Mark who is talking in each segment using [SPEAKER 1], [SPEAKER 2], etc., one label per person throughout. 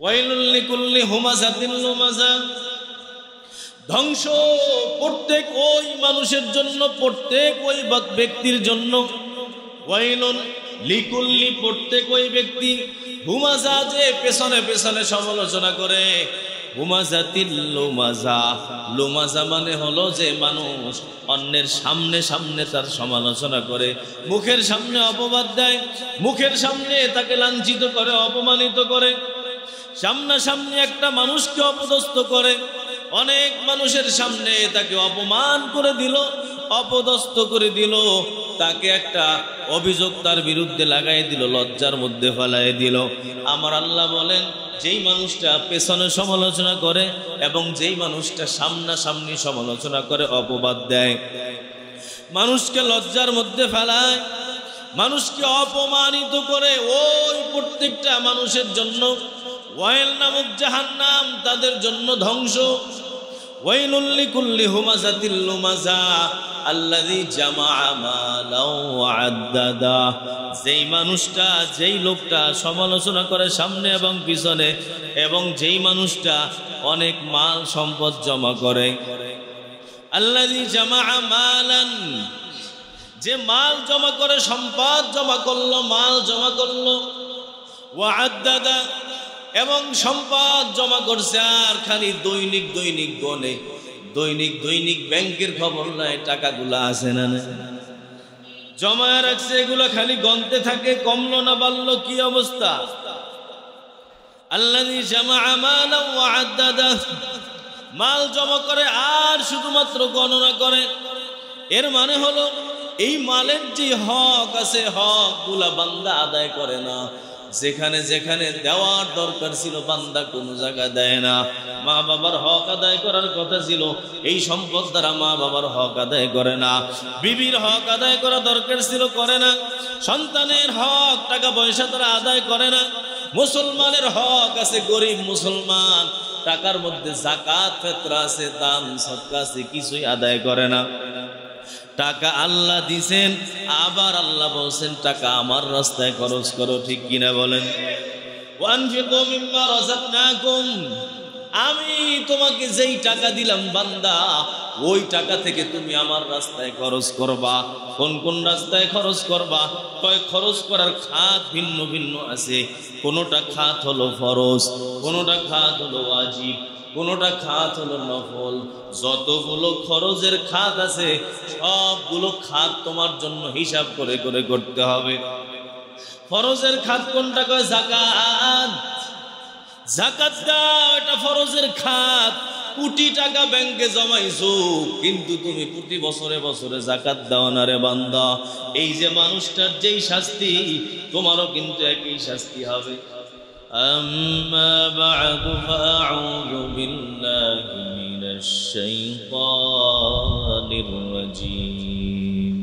[SPEAKER 1] ওয়াইলুল লিকুল্লি হুমাযাতিন লুমাযা, ধ্বংস প্রত্যেক ওই মানুষের জন্য, প্রত্যেক ওই ব্যক্তির জন্য। ওয়াইলুন লিকুল্লি, প্রত্যেক ওই ব্যক্তি, হুমাযা যে পেছনে পেছনে সমালোচনা করে। হুমাযাতিন লুমাযা, লুমাযা মানে হলো যে মানুষ অন্যের সামনে সামনে তার সমালোচনা করে, মুখের সামনে অপবাদ দেয়, মুখের সামনে তাকে লাঞ্ছিত করে, অপমানিত করে, সামনাসামনি একটা মানুষকে অপদস্থ করে, অনেক মানুষের সামনে তাকে অপমান করে দিল, অপদস্থ করে দিল, তাকে একটা অভিযোগ তার বিরুদ্ধে লাগাই দিল, লজ্জার মধ্যে ফেলাই দিল। আমার আল্লাহ বলেন, যেই মানুষটা পেছনে সমালোচনা করে এবং যেই মানুষটা সামনাসামনি সমালোচনা করে, অপবাদ দেয়, মানুষকে লজ্জার মধ্যে ফেলায়, মানুষকে অপমানিত করে, ওই প্রত্যেকটা মানুষের জন্য ওয়াইল নামক জাহান্নাম, তাদের জন্য ধ্বংস। ওয়াইলুল লিকুল্লি হুমাযাতিল লুমাযা আল্লাযী জামাআ মালাও ওয়া আদ্দাদা, যেই মানুষটা, যেই লোকটা সমালোচনা করে সামনে এবং পিছনে, এবং যেই মানুষটা অনেক মাল সম্পদ জমা করে। আল্লাযী জামাআ মালান, যে মাল জমা করে, সম্পদ জমা করলো, মাল জমা করলো, ওয়া আদ্দাদা, এবং সম্পদ জমা করছে আর খালি দৈনিক দৈনিক গনে, দৈনিক দৈনিক ব্যাংকের খবর নাই, টাকাগুলো আছে না জমা রাখছে, এগুলো খালি গনতে থাকে, কমলো না বাড়লো, কি অবস্থা। আল্লাযী জামাআ মালাও ওয়া আদ্দাদা, মাল জমা করে আর শুধুমাত্র গণনা করে। এর মানে হলো এই মালের যে হক আছে, হকগুলা বান্দা আদায় করে না, যেখানে যেখানে দেওয়ার দরকার ছিল বান্দা কোনো জায়গা দেয় না। মা বাবার হক আদায় করার কথা ছিল, এই সম্পদ দ্বারা মা বাবার হক আদায় করে না। বিবির হক আদায় করা দরকার ছিল, করে না। সন্তানের হক টাকা পয়সা তারা আদায় করে না। মুসলমানের হক আছে, গরিব মুসলমান, টাকার মধ্যে যাকাত ফিতরা আছে, দান সদকা আছে, কিছুই আদায় করে না। টাকা আল্লাহ দিছেন, আবার আল্লাহ বলছেন টাকা আমার রাস্তায় খরচ করো, ঠিক কিনা বলেন? ওয়ানফিকু মিম্মা রাযাকনাকুম, আমি তোমাকে যেই টাকা দিলাম বান্দা, ওই টাকা থেকে তুমি আমার রাস্তায় খরচ করবা। কোন কোন রাস্তায় খরচ করবা? কয় খরচ করার খাত ভিন্ন ভিন্ন আছে। কোনোটা খাত হলো ফরজ, কোনোটা খাত হলো ওয়াজিব, কোনোটা খাত হলো নফল। যতগুলো খরচের খাত আছে সবগুলো খাত তোমার জন্য হিসাব করে করে করতে হবে। ফরজের খাত কোনটা? কয় যাকাত। যাকাত দাও, এটা ফরজের খাত। কোটি টাকা ব্যাংকে জমাইছো, কিন্তু তুমি প্রতি বছরে বছরে যাকাত দাও না রে বান্দা। এই যে মানুষটার যেই শাস্তি, তোমারও কিন্তু একই শাস্তি হবে। أما بعد فأعوذ بالله من الشيطان الرجيم.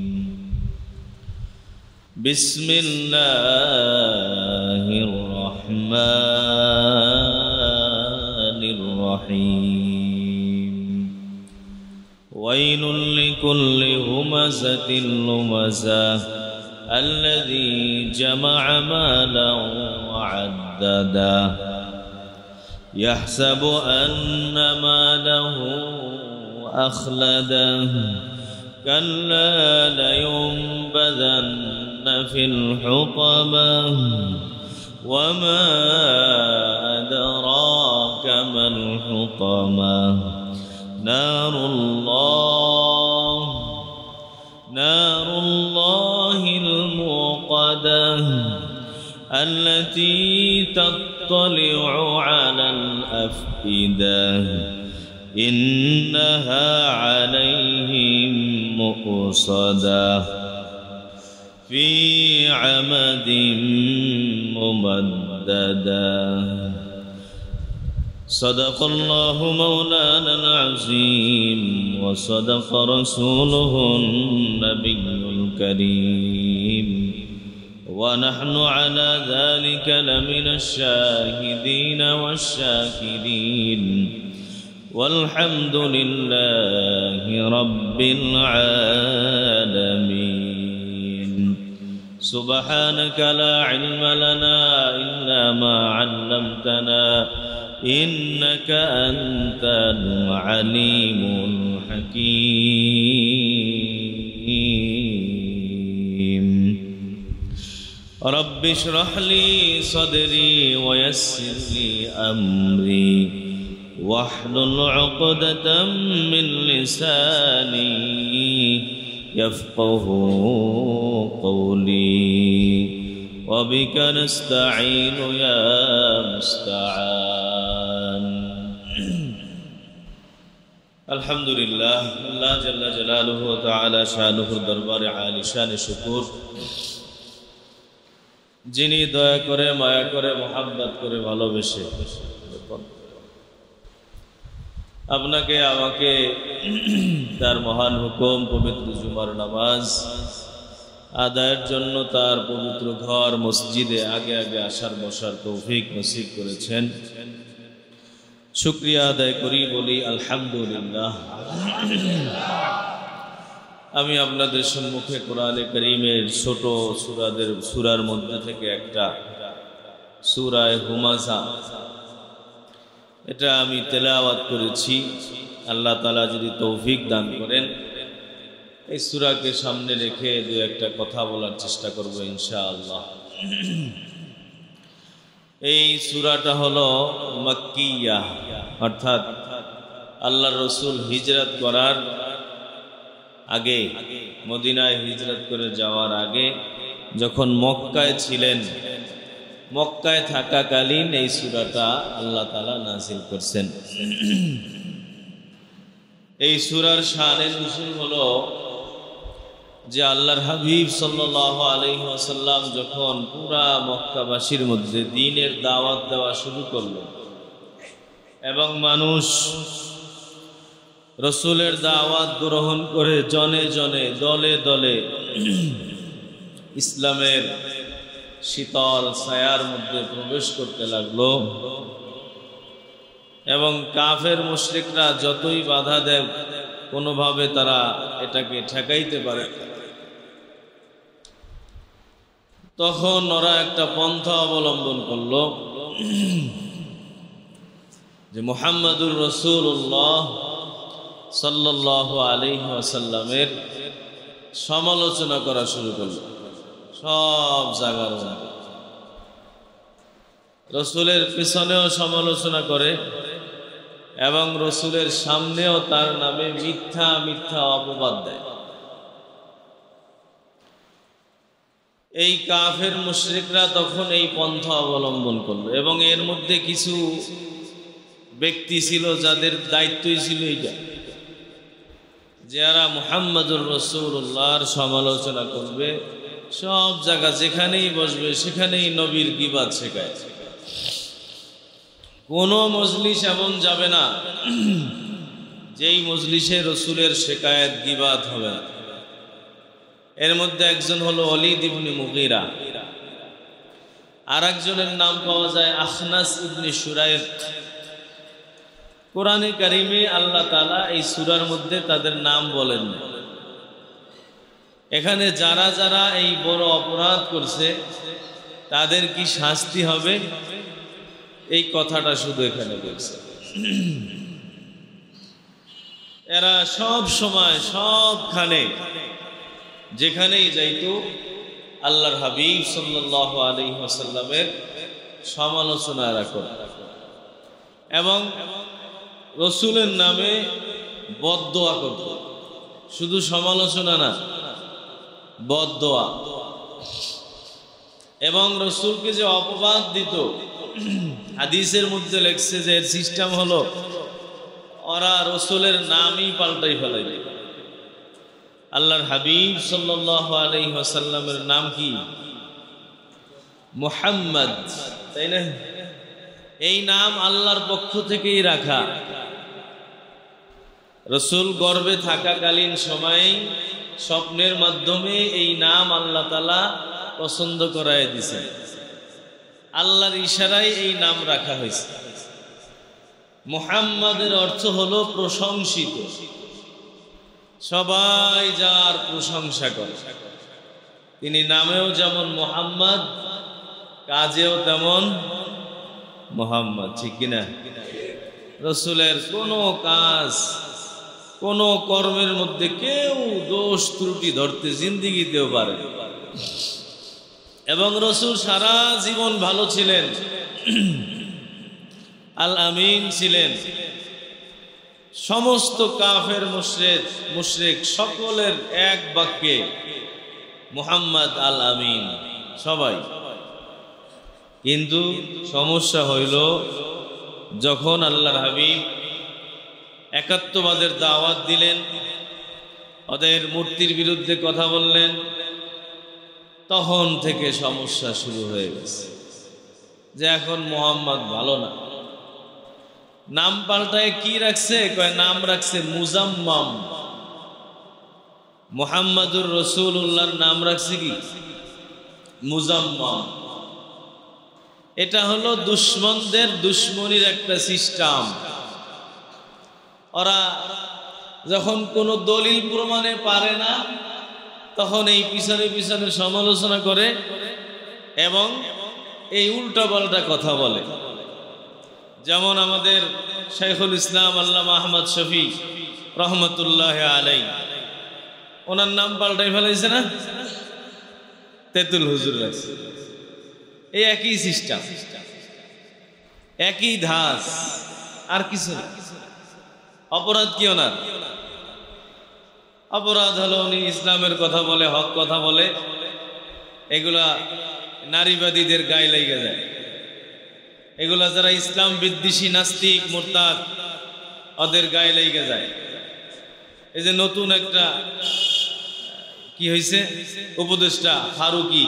[SPEAKER 1] بسم الله الرحمن الرحيم. ويل لكل همزة لمزة الذي جمع مالا وعدده يحسب أن ماله أخلده كلا لينبذن في الحطمة وما أدراك ما الحطمة نار الله الموقدة التي تطلع على الأفئدة إنها عليهم مؤصدة في عمد ممددة. صدق الله مولانا العظيم وصدق رسوله النبي الكريم ونحن على ذلك لمن الشاهدين والشاكرين والحمد لله رب العالمين. سبحانك لا علم لنا إلا ما علمتنا إنك أنت العليم الحكيم رب اشرح لي صدري ويسر لي أمري واحلل عقدة من لساني يفقه قولي وبك نستعين يا مستعان الحمد لله الله جل جلاله وتعالى شانه দরবারে আলী শান শুকর যিনি দয়া করে মায়া করে মোহাব্বত করে ভালোবেসে আপনাকে আমাকে তার মহান হুকুম পবিত্র জুমার নামাজ আদায়ের জন্য তার পবিত্র ঘর মসজিদে আগে আগে আসার বসার তৌফিক নসিব করেছেন শুকরিয়া আদায় করি বলি আলহামদুলিল্লাহ আমি আপনাদের সম্মুখে কোরআনে কারীমের ছোট সূরার মধ্যে থেকে একটা সূরা হুমাযা এটা আমি তেলাওয়াত করেছি আল্লাহ তাআলা যদি তৌফিক দান করেন এই সূরাকে সামনে রেখে দুই একটা কথা বলার চেষ্টা করব ইনশাআল্লাহ এই সূরাটা হলো মাক্কিয়া অর্থাৎ আল্লাহর রাসূল হিজরত করার আগে মদিনায় হিজরত করে যাওয়ার আগে যখন মক্কায় ছিলেন মক্কায় থাকাকালীন এই সূরাটা আল্লাহ তাআলা নাযিল করেছেন এই সূরার শানে নুজুল হলো যে আল্লাহর হাবিব সাল্লাল্লাহু আলাইহি ওয়াসাল্লাম যখন পুরা মক্কাবাসীর মধ্যে দ্বীনের দাওয়াত দেওয়া শুরু করলেন এবং মানুষ রাসূলের দাওয়াত গ্রহণ করে জনে জনে দলে দলে ইসলামের শীতল ছায়ার মধ্যে প্রবেশ করতে লাগলো এবং কাফের মুশরিকরা যতই বাধা দেয় কোনোভাবে তারা এটাকে ঠেকাইতে পারে তখন ওরা একটা পন্থা অবলম্বন করলো যে মুহাম্মাদুর রাসূলুল্লাহ সাল্লাল্লাহু আলাইহি ওয়াসাল্লামের সমালোচনা করা শুরু করলো সব জায়গার রাসূলের পিছনেও সমালোচনা করে এবং রাসূলের সামনেও তার নামে মিথ্যা মিথ্যা অপবাদ দেয় এই কাফের মুশরিকরা তখন এই পন্থা অবলম্বন করলো এবং এর মধ্যে কিছু ব্যক্তি ছিল যাদের দায়িত্বই ছিল এইটা যারা মুহাম্মাদুর রাসূলুল্লাহর সমালোচনা করবে সব জায়গা যেখানেই বসবে সেখানেই নবীর গীবাত শেখায় কোনো মজলিস এমন যাবে না যেই মজলিসে রাসূলের শিকায়াত গীবাত হবে না এর মধ্যে একজন হলো ওলীদ ইবনে মুগীরা আর একজনের নাম পাওয়া যায় আখনাস ইবনে শুরাইক কোরআনে কারীমে আল্লাহ তাআলা এই সূরার মধ্যে তাদের নাম বলেন না এখানে যারা যারা এই বড় অপরাধ করছে তাদের কি শাস্তি হবে এই কথাটা শুধু এখানে বলছে এরা সব সময় সবখানে যেখানেই যাইতো আল্লাহর হাবিব সাল্লাল্লাহু আলাইহি ওয়াসাল্লামের সমালোচনা এরা করত এবং রাসূলের নামে বদদোয়া করত শুধু সমালোচনা না বদদোয়া এবং রাসূলকে যে অপবাদ দিত হাদিসের মধ্যে লেখছে যে এর সিস্টেম হলো ওরা রাসূলের নামই পাল্টাই ফেলে আল্লাহর হাবিব সাল্লাল্লাহু আলাইহি ওয়াসাল্লামের নাম কি মুহাম্মদ তাই না এই নাম আল্লাহর পক্ষ থেকেই রাখা রাসূল গর্ভে থাকাকালীন সময়ে স্বপ্নের মাধ্যমে এই নাম আল্লাহ তাআলা পছন্দ করায় দিয়েছেন আল্লাহর ইশারায় এই নাম রাখা হয়েছে মুহাম্মাদের অর্থ হলো প্রশংসিত সবাই যার প্রশংসা করে তিনি নামেও যেমন মুহাম্মদ, কাজেও তেমন মুহাম্মদ, ঠিক কিনা? রসুলের কোনো কাজ, কোনো কর্মের মধ্যে কেউ দোষ ত্রুটি ধরতে জিন্দিগিতেও পারে। এবং রসুল সারা জীবন ভালো ছিলেন, আল আমিন ছিলেন। সমস্ত কাফের মুশরিক সকলের এক বাক্যে মুহাম্মদ আল আমিন, সবাই। কিন্তু সমস্যা হইল যখন আল্লাহর হাবিব একাত্মবাদের দাওয়াত দিলেন, ওদের মূর্তির বিরুদ্ধে কথা বললেন, তখন থেকে সমস্যা শুরু হয়ে গেছে যে এখন মুহাম্মদ ভালো না। নাম পাল্টায় কি রাখছে? কয় নাম রাখছে মুজাম্মাম। মুহাম্মাদুর রাসূলুল্লাহর নাম রাখছে কি? মুজাম্মাম। এটা হলো দুশ্মনদের দুশ্মনীর একটা সিস্টেম। ওরা যখন কোনো দলিল প্রমাণে পারে না, তখন এই পিছনে পিছনে সমালোচনা করে এবং এই উল্টাপাল্টা কথা বলে। যেমন আমাদের শাইখুল ইসলাম আল্লামা আহমদ শফি রহমতুল্লাহ আলাই, ওনার নাম পাল্টাই ফেলাইছে না, তেতুল হুজুর রাখছে। এই একই সিস্টেম, একই ধাস, আর কিছু না। অপরাধ কি ওনার? অপরাধ হলো উনি ইসলামের কথা বলে, হক কথা বলে, এগুলা নারীবাদীদের গায়ে লেগে যায়। এগুলা যারা ইসলাম বিদ্বেষী নাস্তিক মুরতাদ, ওদের গায়ে লেগে যায়। এই যে নতুন একটা কি হয়েছে, উপদেষ্টা ফারুকি,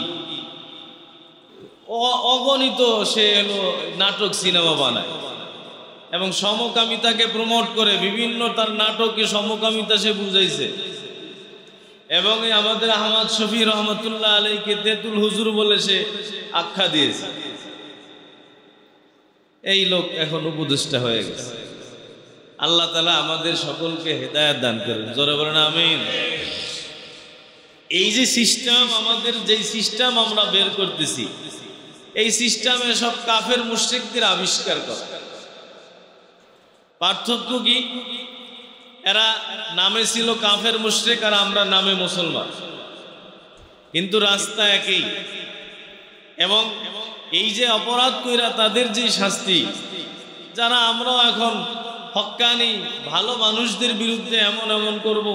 [SPEAKER 1] অগণিত সে হলো নাটক সিনেমা বানায় এবং সমকামিতাকে প্রমোট করে, বিভিন্ন তার নাটকে সমকামিতা সে বুঝাইছে। এবং আমাদের আহমদ শফি রহমতুল্লাহ আলাইকে তেতুল হুজুর বলে সে আখ্যা দিয়েছে। এই লোক এখন উপদেষ্টা হয়ে গেছে। আল্লাহ তাআলা আমাদের সকলকে হেদায়েত দান করেন, জোরে বলেন আমিন। এই যে সিস্টেম, আমাদের যেই সিস্টেম আমরা বের করতেছি, এই সিস্টেমে সব কাফের মুশরিকদের আবিষ্কার করা। পার্থক্য কি? এরা নামে ছিল কাফের মুশরিক আর আমরা নামে মুসলমান, কিন্তু রাস্তা একই। এবং এই যে অপরাধ কইরা তাদের যে শাস্তি, যারা আমরাও এখন হক্কানি ভালো মানুষদের বিরুদ্ধে এমন এমন করব,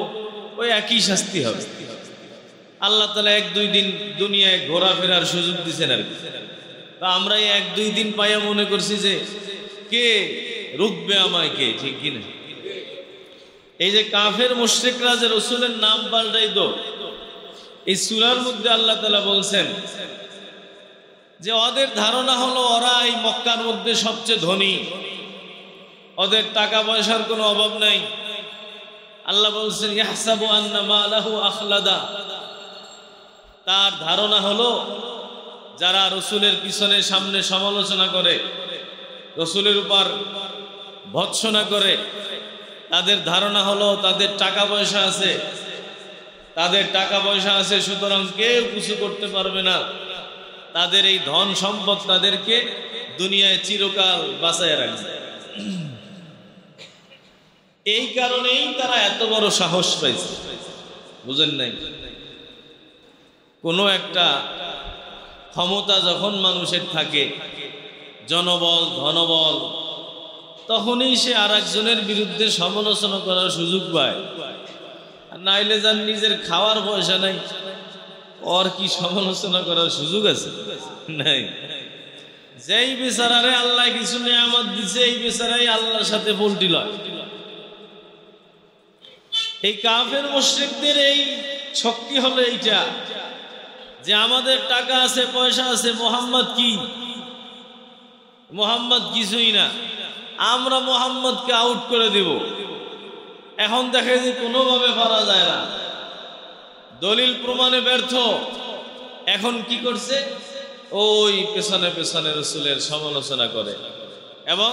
[SPEAKER 1] ওই একই শাস্তি হবে। আল্লাহ তাআলা 1-2 দিন দুনিয়ায় ঘোরাফেরার সুযোগ দিচ্ছেন আর কি। তা আমরা এই 1-2 দিন পাইয়া মনে করছি যে কে রুখবে আমায়, কে, ঠিক কিনা? এই যে কাফের মুশরিকরা যে রাসূলের নাম পাল্টাইতো, এই সূরার মধ্যে আল্লাহ তাআলা বলছেন যে ওদের ধারণা হলো ওরা এই মক্কার মধ্যে সবচেয়ে ধনী, ওদের টাকা পয়সার কোনো অভাব নাই। আল্লাহ বলছেন ইয়াহসাবু আন্না মালাহু আখলাদা, তার ধারণা হলো যারা রসুলের পিছনে সামনে সমালোচনা করে, রসুলের উপর ভৎসনা করে, তাদের ধারণা হলো তাদের টাকা পয়সা আছে, তাদের টাকা পয়সা আছে, সুতরাং কেউ কিছু করতে পারবে না। তাদের এই ধন সম্পদ তাদেরকে দুনিয়ায় চিরকাল বাঁচায় রাখবে। এই কারণেই তারা এত বড় সাহস পাইছে, বুঝেন নাই? কোনো একটা ক্ষমতা যখন মানুষের থাকে, জনবল ধনবল, তখনই সে আর একজনের বিরুদ্ধে সমালোচনা করার সুযোগ পায়। আর নাইলে যার নিজের খাওয়ার পয়সা নাই, ওর কি সমালোচনা করার সুযোগ আছে? নাই। যেই বেচারারে আল্লাহ কিছু নিয়ামত দিছে, এই বেচারাই আল্লাহর সাথে পোল্টি লয়। এই কাফের মুশরিকদের এই শক্তি হলো এইটা যে আমাদের টাকা আছে, পয়সা আছে, মুহাম্মদ কি? মুহাম্মদ কিছুই না, আমরা মুহাম্মদকে আউট করে দেব। এখন দেখে যে কোনোভাবে পারা যায় না, দলিল প্রমাণে ব্যর্থ। এখন কি করছে? ওই পেছনে পেছনে রসুলের সমালোচনা করে এবং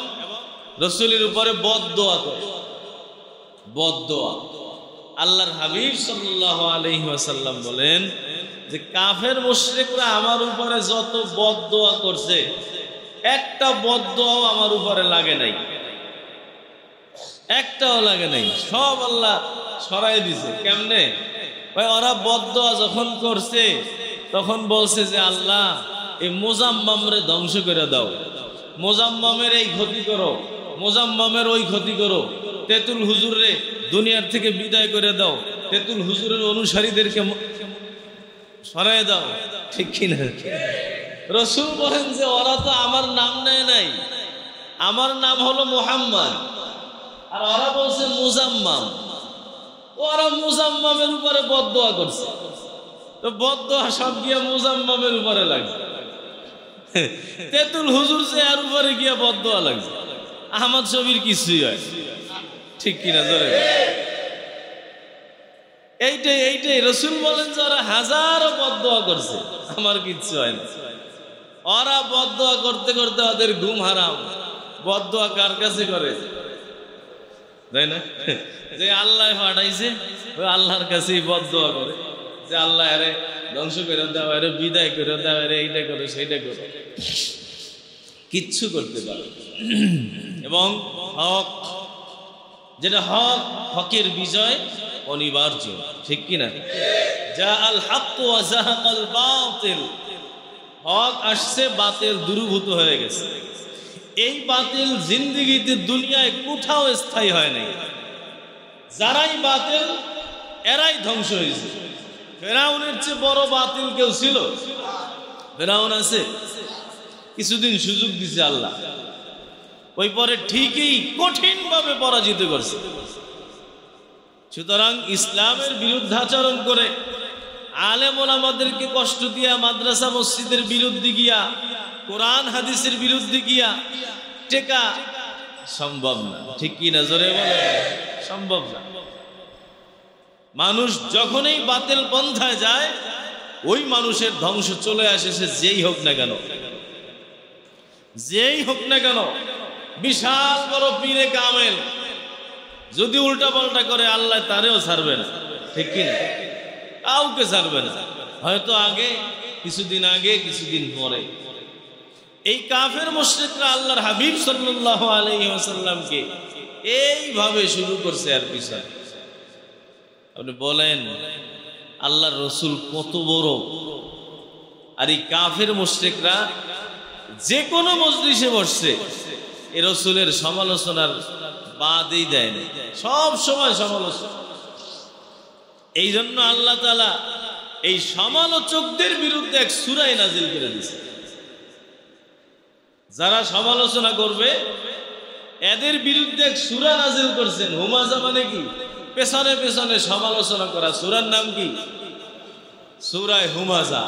[SPEAKER 1] রসুলের উপরে বদদোয়া করে। বদদোয়া আল্লাহর হাবিব সাল্লাল্লাহু আলাইহি ওয়াসাল্লাম বলেন যে কাফের মুশরিকরা আমার উপরে যত বদদোয়া করছে একটা বদদোয়াও আমার উপরে লাগে নাই, একটাও লাগে নাই, সব আল্লাহ সরাই দিছে। কেমনে ভাই? ওরা বদদোয়া যখন করছে তখন বলছে যে আল্লাহ এই মুজাম্মামরে ধ্বংস করে দাও, মুজাম্মামের এই ক্ষতি করো, মুজাম্মামের ওই ক্ষতি করো, তেতুল হুজুরে দুনিয়ার থেকে বিদায় করে দাও, তেতুল হুজুরের অনুসারীদেরকে সরাই দাও। ঠিক কিনা? রাসূল বলেন যে ওরা তো আমার নাম নেয় নাই, আমার নাম হলো মুহাম্মদ, আর ওরা বলছে মুজাম্মাম। ওরা মুজাম্মামের উপরে বদদোয়া করছে, তো বদদোয়া সব গিয়া মুজাম্মামের উপরে লাগছে। তেতুল হুজুর যে এর উপরে গিয়া বদদোয়া লাগছে, আহমদ শফির কিছুই হয়। ঠিক কিনা? ধরে এইটাই রাসূল বলেন যে ওরা হাজারো বদদোয়া করছে, আমার কিচ্ছু হয় না। ওরা বদদোয়া করতে করতে ওদের ঘুম হারাম। বদদোয়া কার কাছে করে? তাই না? যে আল্লাহ পাঠাইছে ওই আল্লাহর কাছেই বদদোয়া করে যে আল্লাহ আরে ধ্বংস করে দাও, আরে বিদায় করে দাও, আরে এইটা করে সেইটা করে, কিচ্ছু করতে পারে। এবং হক, যেটা হক, হকের বিজয় অনিবার্য। ঠিক কিনা? যা আল হক ওয়া যাহাকাল বাতিল, হক আসছে, বাতিল দূরীভূত হয়ে গেছে। এই বাতিল জিন্দেগিতে দুনিয়ায় কোথাও স্থায়ী হয় নাই। যারাই বাতিল এরাই ধ্বংস হয়েছে। ফেরাউনের চেয়ে বড় বাতিল কেউ ছিল? ফেরাউন আছে? কিছুদিন সুযোগ দিছে আল্লাহ, ওই পরে ঠিকই কঠিন ভাবে পরাজিত করছে। সুতরাং ইসলামের বিরুদ্ধাচরণ করে আলেম ওলামাদেরকে কষ্ট দিয়া, মাদ্রাসা মসজিদের বিরুদ্ধে গিয়া, কোরআন হাদিসের বিরুদ্ধে গিয়া টেকা সম্ভব না। ঠিক কি না? জোরে বলে সম্ভব না। মানুষ যখনই বাতিল পন্থায় যায় ওই মানুষের ধ্বংস চলে আসে, সে যেই হোক না কেন, যেই হোক না কেন। বিশাল বড় পীরে কামেল যদি উল্টা পাল্টা করে আল্লাহ তারেও ছাড়বে না। ঠিক কিনা? কাউকে ছাড়বে না। হয়তো আগে, কিছুদিন আগে, কিছুদিন পরে। এই কাফের মুশরিকরা আল্লাহর হাবিব সাল্লাল্লাহু আলাইহি ওয়াসাল্লামকে এইভাবে শুরু করছে। আর পিছনে আপনি বলেন আল্লাহর রসুল কত বড়, আর এই কাফের মুশরিকরা যে কোনো মজলিসে বসছে এ রসুলের সমালোচনার বাদই দেয় না, সব সময় সমালোচনা। এই জন্য আল্লাহ তাআলা এই সমালোচকদের বিরুদ্ধে এক সূরা নাজিল করে দিয়েছে। যারা সমালোচনা করবে এদের বিরুদ্ধে এক সূরা নাজিল করছেন। হুমাজা মানে কি? পেছনে পেছনে সমালোচনা করা। সূরার নাম কি? সূরা হুমাজা,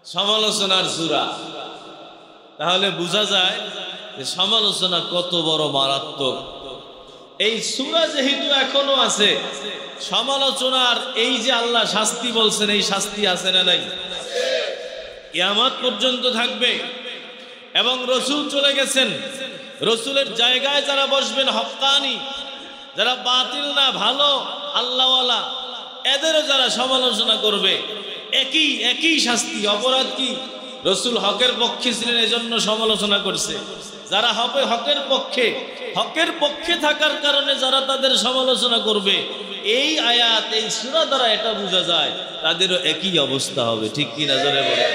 [SPEAKER 1] সমালোচনার সূরা। তাহলে বোঝা যায় যে সমালোচনা কত বড় মারাত্মক। এই সূরা যেহেতু এখনো আছে, সমালোচনার এই যে আল্লাহ শাস্তি বলছেন, এই শাস্তি আছে না নাই? কিয়ামত পর্যন্ত থাকবে। এবং রসুল চলে গেছেন, রসুলের জায়গায় যারা বসবেন হক্কানি, যারা বাতিল না ভালো আল্লাহওয়ালা, এদেরও যারা সমালোচনা করবে একই শাস্তি। অপরাধ কি? রসুল হকের পক্ষে ছিলেন, এজন্য সমালোচনা করছে। যারা হবে হকের পক্ষে থাকার কারণে যারা তাদের সমালোচনা করবে, এই আয়াত, এই সূরা দ্বারা এটা বোঝা যায় তাদেরও একই অবস্থা হবে। ঠিক কি না? জোরে বলে।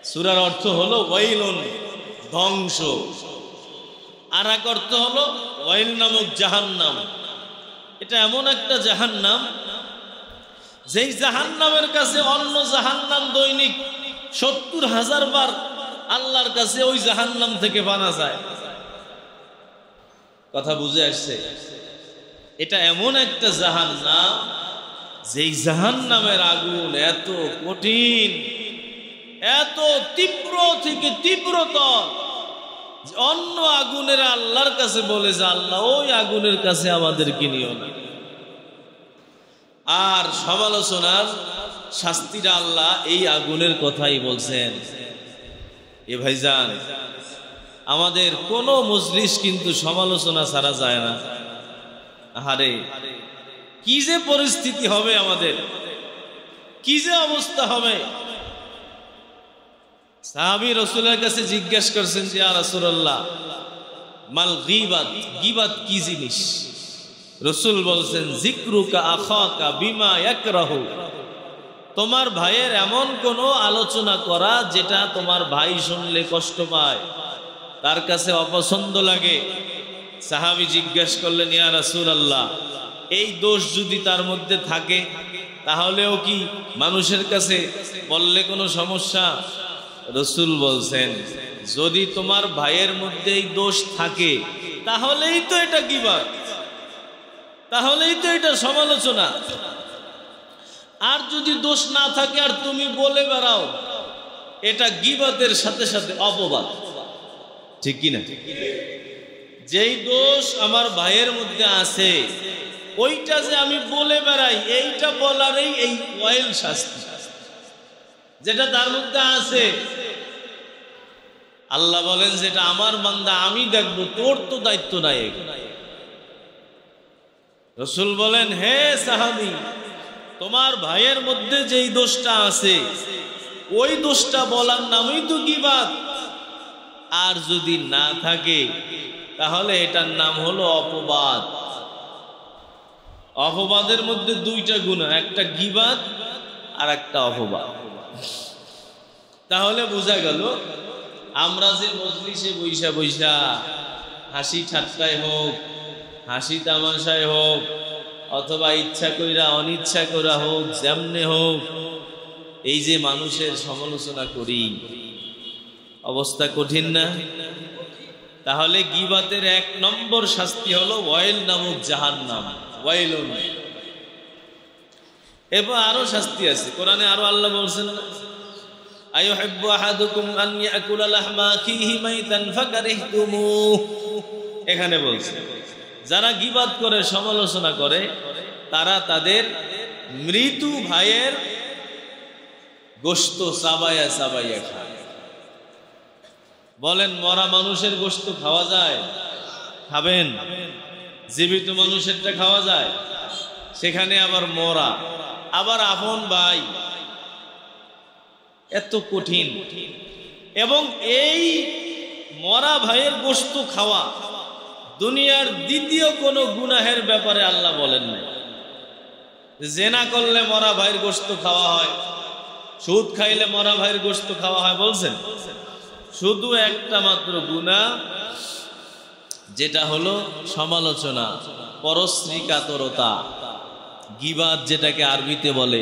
[SPEAKER 1] সূরার অর্থ হলো ওয়াইলুন, ধ্বংস। আর এক অর্থ হলো ওয়াইল নামক জাহান্নাম। এটা এমন একটা জাহান্নাম যেই জাহান্নামের কাছে অন্য জাহান্নাম দৈনিক ৭০,০০০ বার আল্লাহর কাছে ওই জাহান্নাম থেকে বানা যায়। কথা বুঝে আসছে? এটা এমন একটা জাহান্নাম যেই জাহান্নামের আগুন এত কঠিন, এত তীব্র থেকে তীব্রতর, অন্য আগুনের আল্লাহর কাছে বলে যে আল্লাহ ওই আগুনের কাছে আমাদেরকে নিও না। আর সমালোচনার শাস্তিটা আল্লাহ এই আগুনের কথাই বলছেন। এ ভাইজান, আমাদের কোনো মজলিস কিন্তু সমালোচনা ছাড়া যায় না। আরে কি যে পরিস্থিতি হবে আমাদের, কি যে অবস্থা হবে। সাহাবী রাসূলের কাছে জিজ্ঞাসা করছেন যে ইয়া রাসূলুল্লাহ মাল গীবাত, গীবাত কি জিনিস? রাসূল বলছেন যিকরুকা আখাকা বিমা ইয়াকরাহু, তোমার ভাইয়ের এমন কোনো আলোচনা করা যেটা তোমার ভাই শুনলে কষ্ট পায়, তার কাছে অপছন্দ লাগে। সাহাবী জিজ্ঞাসা করলেন ইয়া রাসূলুল্লাহ এই দোষ যদি তার মধ্যে থাকে তাহলেও কি মানুষের কাছে বললে কোনো সমস্যা? রাসূল বলছেন যদি তোমার ভাইয়ের মধ্যে এই দোষ থাকে তাহলেই তো এটা গীবত, তাহলেই তো এটা সমালোচনা। আর যদি দোষ না থাকে আর তুমি বলে বেড়াও, এটা গীবতের সাথে সাথে অপবাদ, ঠিক কি না? যেই দোষ আমার ভাইয়ের মধ্যে আছে ওইটা যে আমি বলে বেড়াই, এইটা বলারই এই ওয়াইল শাস্তি, যেটা তার মধ্যে আছে। আল্লাহ বলেন যেটা আমার বান্দা আমি দেখবো, তোর তো দায়িত্ব নাই। রাসূল বলেন হে সাহাবী, তোমার ভাইয়ের মধ্যে যেই দোষটা আছে ওই দোষটা বলার নামই তো গীবত। আর যদি না থাকে তাহলে এটার নাম হলো অপবাদ। অপবাদের মধ্যে দুইটা গুনাহ, একটা গীবত আর একটা অপবাদ। তাহলে বোঝা গেল আমরা যে মজলিসে বৈশা বৈশা হাসি ঠাট্টায় হোক, হাসি তামাশায় হোক, অথবা ইচ্ছা কইরা অনিচ্ছা করা হোক, যেমনে হোক, এই যে মানুষের সমালোচনা করি, অবস্থা কঠিন না? তাহলে গীবতের 1 নম্বর শাস্তি হলো ওয়াইল নামক জাহান্নাম, ওয়াইলুন। এবার আরো শাস্তি আছে, কোরআনে আরো আল্লাহ বলছেন আইয়ুহিব্বু আহাদুকুম আন ইয়াকুলা লাহমা আখিহি মাইতান ফাকারিহতুমুহ। এখানে বলছে যারা গীবত করে, সমালোচনা করে, তারা তাদের মৃত্যু ভাইয়ের গোশত চাবাইয়া চাবাইয়া খায়। বলেন মরা মানুষের গোশত খাওয়া যায়? খাবেন? জীবিত মানুষেরটা খাওয়া যায়? সেখানে আবার মরা, আবার আপন ভাই, এত কঠিন। এবং এই মরা ভাইয়ের গোশত খাওয়া দুনিয়ার দ্বিতীয় কোনো গুনাহের ব্যাপারে আল্লাহ বলেন না। জেনা করলে মরা ভাইয়ের গোশত খাওয়া হয়, সুদ খাইলে মরা ভাইয়ের গোশত খাওয়া হয় বলছেন? শুধু একটা মাত্র গুনাহ, যেটা হলো সমালোচনা, পরশ্রী কাতরতা, গীবত যেটাকে আরবিতে বলে।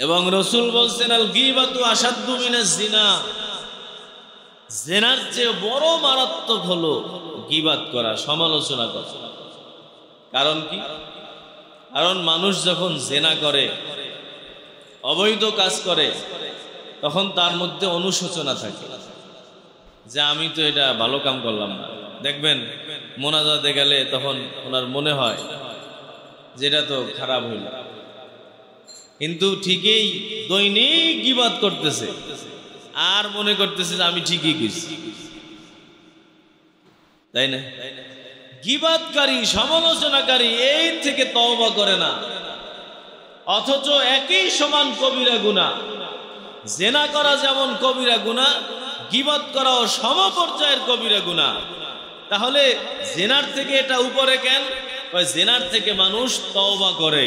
[SPEAKER 1] এবং রাসূল বলছেন আল গীবাতু আশাদ্দু মিনাজ জিনা, জিনার চেয়ে বড় মারাত্মক হলো গীবত করা, সমালোচনা করা। কারণ কি? কারণ মানুষ যখন জিনা করে, অবৈধ কাজ করে, তখন তার মধ্যে অনুশোচনা থাকে যে আমি তো এটা ভালো কাম করলাম না। দেখবেন মোনাজাতে গেলে তখন ওনার মনে হয় যেটা তো খারাপ হইল, কিন্তু ঠিকই দৈনিক গীবত করতেছে আর মনে করতেছে যে আমি ঠিকই কইছি, তাই না? গীবতকারী, সমালোচনাকারী এই থেকে তওবা করে না, অথচ একই সমান কবিরা গুনাহ। জেনা করা যেমন কবিরা গুনাহ, গীবত করাও সমপর্যায়ের কবিরা গুনাহ। তাহলে জেনার থেকে এটা উপরে কেন? জেনার থেকে মানুষ তওবা করে,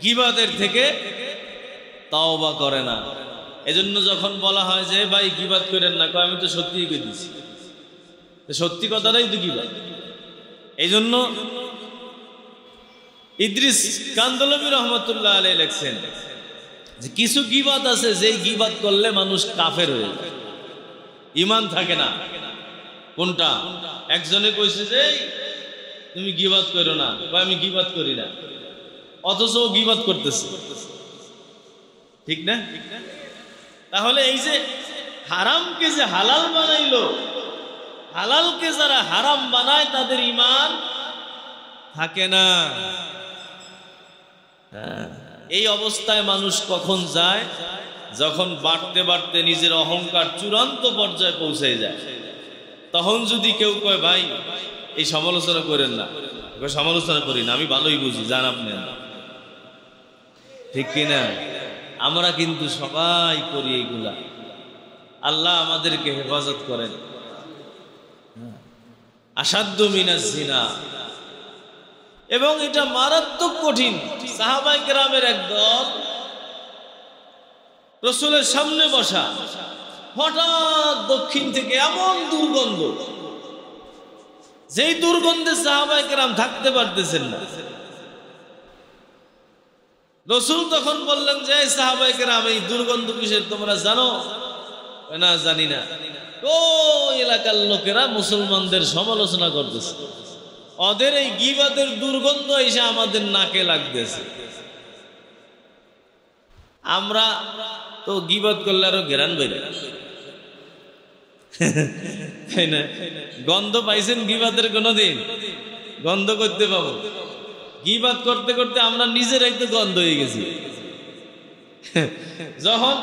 [SPEAKER 1] গীবতের থেকে তওবা করে না। এজন্য যখন বলা হয় যে ভাই গীবত করেন না, কয় আমি তো সত্যিই কই দিছি, সত্যি কথাটাই তো গীবত। এই জন্য ইদ্রিস কান্দলবী রহমতুল্লাহ আলাইহি লেখছেন যে কিছু গীবত আছে যে গীবত করলে মানুষ কাফের হয়ে যায়, ঈমান থাকে না। কোনটা? একজনে কইছে যে তুমি গীবত করো না, কয় আমি গীবত করি না, অথচ ও গীবত করতেছে, ঠিক না? তাহলে এই যে হারামকে যে হালাল বানাইলো, হালালকে যারা হারাম বানায় তাদের ঈমান থাকে না। এই অবস্থায় মানুষ কখন যায়? যখন বাড়তে বাড়তে নিজের অহংকার চূড়ান্ত পর্যায়ে পৌঁছে যায়। তখন যদি কেউ কয় ভাই এই সমালোচনা করেন না। সমালোচনা করি না, আমি ভালোই বুঝি, জান আপনি, ঠিক কিনা? আমরা কিন্তু সবাই করি এইগুলা। আল্লাহ আমাদেরকে হেফাজত করেন। আসাদ্দু মিনাজ জিনা, এবং এটা মারাত্মক কঠিন। সাহাবায়ে কেরামের একদল রাসূলের সামনে বসা, হঠাৎ দক্ষিণ থেকে এমন দুর্গন্ধ, যেই দুর্গন্ধে সাহাবায়ে কেরাম থাকতে পারতেছেন না। রাসূল তখন বললেন যে সাহাবায়ে কেরাম, এই দুর্গন্ধ কিসের তোমরা জানো? না, জানি না। ও এলাকার লোকেরা মুসলমানদের সমালোচনা করতেছে, ওদের এই গীবাতের দুর্গন্ধ এসে আমাদের নাকে লাগতেছে। আমরা তো গীবাত করলে আরো ঘেরান বেড়ে, তাই না? গন্ধ পাইছেন গীবাতের? কোনদিন গন্ধ করতে পাবো? গীবাত করতে করতে আমরা নিজেরাই তো গন্ধ হয়ে গেছি। যখন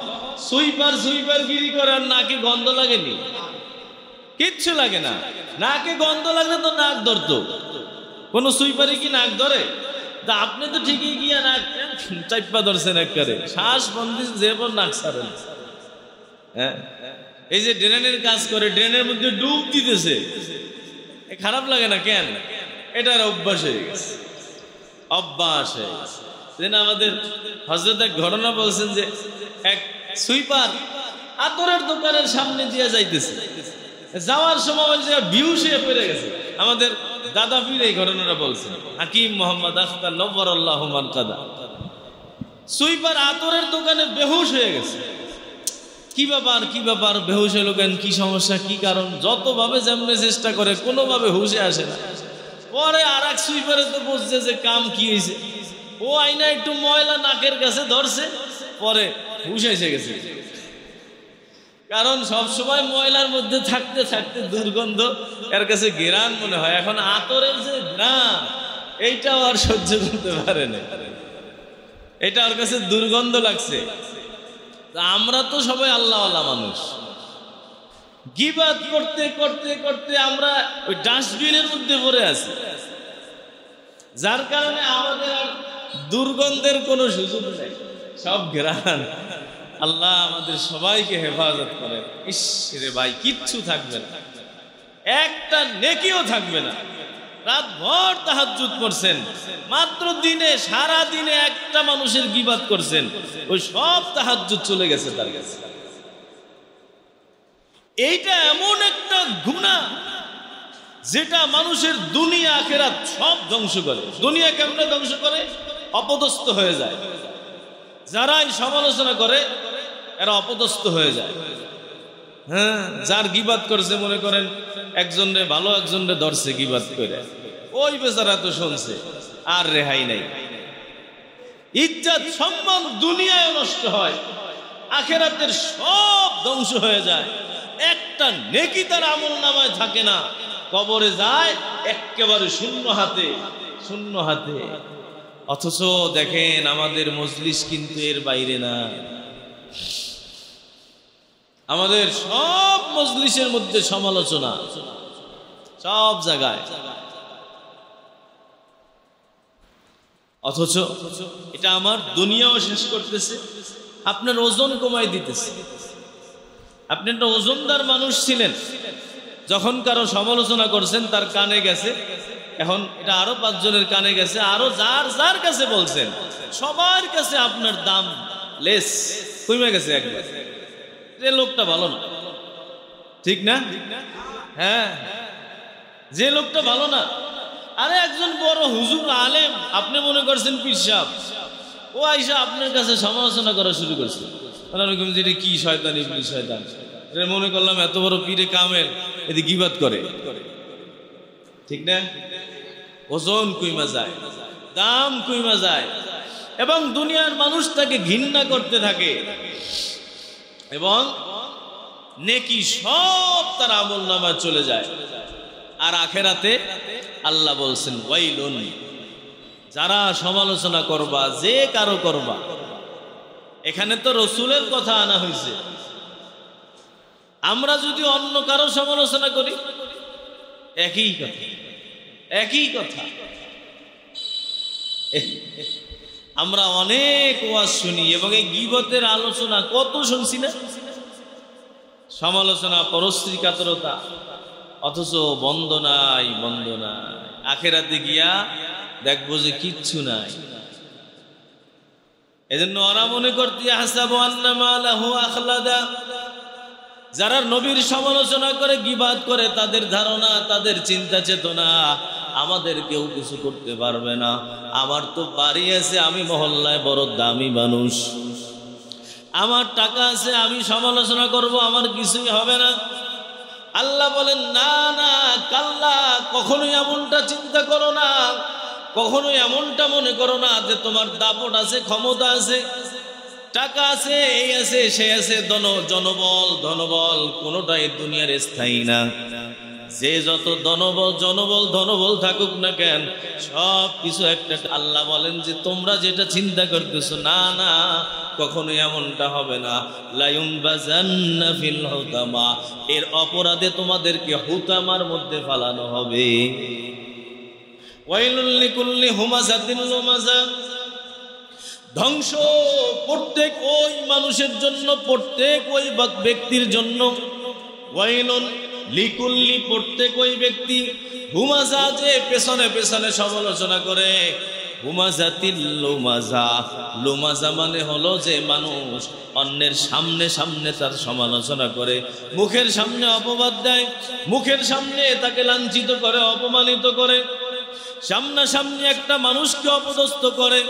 [SPEAKER 1] সুইপার গিরি করে, আর নাকে গন্ধ লাগেনি, কিচ্ছু লাগে না। নাকে গন্ধ লাগলে তো নাক ধরতো। কোন সুইপারে কি নাক ধরে? তা আপনি তো ঠিকই গিয়া নাক চাইপা ধরছেন, একবারে শ্বাস বন্দি যেমন নাক ছাড়েন। হ্যাঁ, এই যে ড্রেনের কাজ করে, ড্রেনের মধ্যে ডুব দিতেছে, খারাপ লাগে না কেন? এটার অভ্যাস হয়ে গেছে, অভ্যাস হয়ে গেছে। আমাদের হযরত এক ঘটনা বলছেন যে এক সুইপার আতরের দোকানের সামনে দিয়ে যাইতেছে, যাওয়ার সময় ওই যে বিহুশ হয়ে পড়ে গেছে। আমাদের দাদা পীর এই ঘটনাটা বলছেন, হাকিম মোহাম্মদ আখতার নব্বরাল্লাহু মান কাদা। সুইপার আতরের দোকানে বেহুশ হয়ে গেছে। কি ব্যাপার বেহুশ হলো কেন? কি সমস্যা, কি কারণ? যতভাবে যেমনে চেষ্টা করে কোনোভাবে হুশে আসে না। পরে আর এক সুইপারে তো বুঝছে যে কাম কি হয়েছে। ও আইনা একটু ময়লা নাকের কাছে ধরছে, পরে হুশ এসে গেছে। কারণ সবসময় ময়লার মধ্যে থাকতে থাকতে দুর্গন্ধ এর কাছে ঘেরান মনে হয়। এখন আতরের যে ঘ্রাণ, এইটাও আর সহ্য করতে পারে না, এটা ওর কাছে দুর্গন্ধ লাগছে। আমরা তো সবাই আল্লাহওয়ালা মানুষ, গীবাত করতে করতে করতে আমরা ওই ডাস্টবিনের মধ্যে পড়ে আছি, যার কারণে আমাদের আর দুর্গন্ধের কোনো সুযোগ নেই, সব ঘেরান। আল্লাহ আমাদের সবাইকে হেফাজত করে। ইস রে ভাই, কিচ্ছু থাকবে না, একটা নেকিও থাকবে না। রাত ভর তাহাজ্জুদ পড়ছেন, মাত্র দিনে সারা দিনে একটা মানুষের গীবাত করছেন, ওই সব তাহাজ্জুদ চলে গেছে তার কাছে। এইটা এমন একটা গুনাহ যেটা মানুষের দুনিয়া আখিরাত সব ধ্বংস করে। দুনিয়া কেমনে ধ্বংস করে? অপদস্থ হয়ে যায়। যারাই সমালোচনা করে এরা অপদস্থ হয়ে যায়। হ্যাঁ, যার গীবাত করছে, মনে করেন একজনে ভালো, একজনে ধরছে গীবাত করে, ওই বেচারা তো শুনছে, আর রেহাই নাই। ইজ্জত সম্মান দুনিয়ায় নষ্ট হয়, আখিরাতের সব ধ্বংস হয়ে যায়। একটা নেকি তার আমলনামায় থাকে না, কবরে যায় একেবারে শূন্য হাতে। অথচ দেখেন আমাদের মজলিস কিন্তু এর বাইরে না। আমাদের সব মজলিসের মধ্যে সমালোচনা, সব জায়গায়। অথচ এটা আমার দুনিয়াও শেষ করতেছে, আপনার ওজন কমাই দিতেছে। আপনি একটা ওজনদার মানুষ ছিলেন, যখন কারো সমালোচনা করছেন তার কানে গেছে, এখন এটা আরো 5 জনের কানে গেছে, আরো যার কাছে বলছেন সবার কাছে আপনার দাম লেস কমে গেছে একবার। যে লোকটা ভালো না, ঠিক না? হ্যাঁ, যে লোকটা ভালো না। আরে একজন বড় হুজুর আলেম, আপনি মনে করছেন পীর সাহেব, ও আইসা আপনার কাছে সমালোচনা করা শুরু করছে। ওরকম যে কি শয়তান, ইবলিস শয়তান। মনে করলাম এত বড় পীরে কামেল এদি গীবাত করে, ঠিক না? ওজন কইমা যায়, দাম কইমা যায়, এবং দুনিয়ার মানুষ তাকে ঘৃণা করতে থাকে, এবং নেকি সব তার আমলনামায় চলে যায়। আর আখেরাতে আল্লাহ বলছেন ওয়াইলুন, যারা সমালোচনা করবা, যে কারো করবা। এখানে তো রসুলের কথা আনা হয়েছে। আমরা যদি অন্য কারো সমালোচনা করি, একই কথা, একই কথা। আমরা অনেক ওয়াজ শুনি এবং এই গীবতের আলোচনা কত শুনছি না, সমালোচনা, পরশ্রী কাতরতা, অথচ বন্ধ নাই, বন্ধ নাই। আখেরাতে গিয়া দেখবো যে কিচ্ছু নাই। এজন্য ওরা মনে করতে হাসাবু আন্নামা লাহু আখলাদা, যারা নবীর সমালোচনা করে, গীবাত করে, তাদের ধারণা, তাদের চিন্তা চেতনা আমাদের কেউ কিছু করতে পারবে না। আমার তো বাড়ি আছে, আমি মহল্লায় বড় দামি মানুষ, আমার টাকা আছে, আমি সমালোচনা করব, আমার কিছুই হবে না। আল্লাহ বলেন না না, কাল্লা, কখনোই এমনটা চিন্তা করো না, কখনোই এমনটা মনে করো না যে তোমার দাপট আছে, ক্ষমতা আছে, টাকা আছে, এই আছে, সে আছে, জনবল ধনবল কোনোটাই দুনিয়ার স্থায়ী না। যে যত ধনবল থাকুক না কেন, সব কিছু একটা। আল্লাহ বলেন যে তোমরা যেটা চিন্তা করতেছো, না না, কখনোই এমনটা হবে না। লায়ুমবাজান্না ফিল হুতামা, এর অপরাধে তোমাদেরকে হুতামার মধ্যে ফালানো হবে। ওয়াইলুল লিকুল্লি হুমাযাতিন লুমাযা, ধ্বংস প্রত্যেক ওই মানুষের জন্য, প্রত্যেক ওই ব্যক্তির জন্য। ওয়াইলুন লিকুল্লি, প্রত্যেক ওই ব্যক্তি, হুমাযা, যে পেছনে পেছনে সমালোচনা করে। হুমাযাতিল লুমাযা, লুমাযা মানে হলো যে মানুষ অন্যের সামনে সামনে তার সমালোচনা করে, মুখের সামনে অপবাদ দেয়, মুখের সামনে তাকে লাঞ্ছিত করে, অপমানিত করে, সামনাসামনি একটা মানুষকে অপদস্থ করে,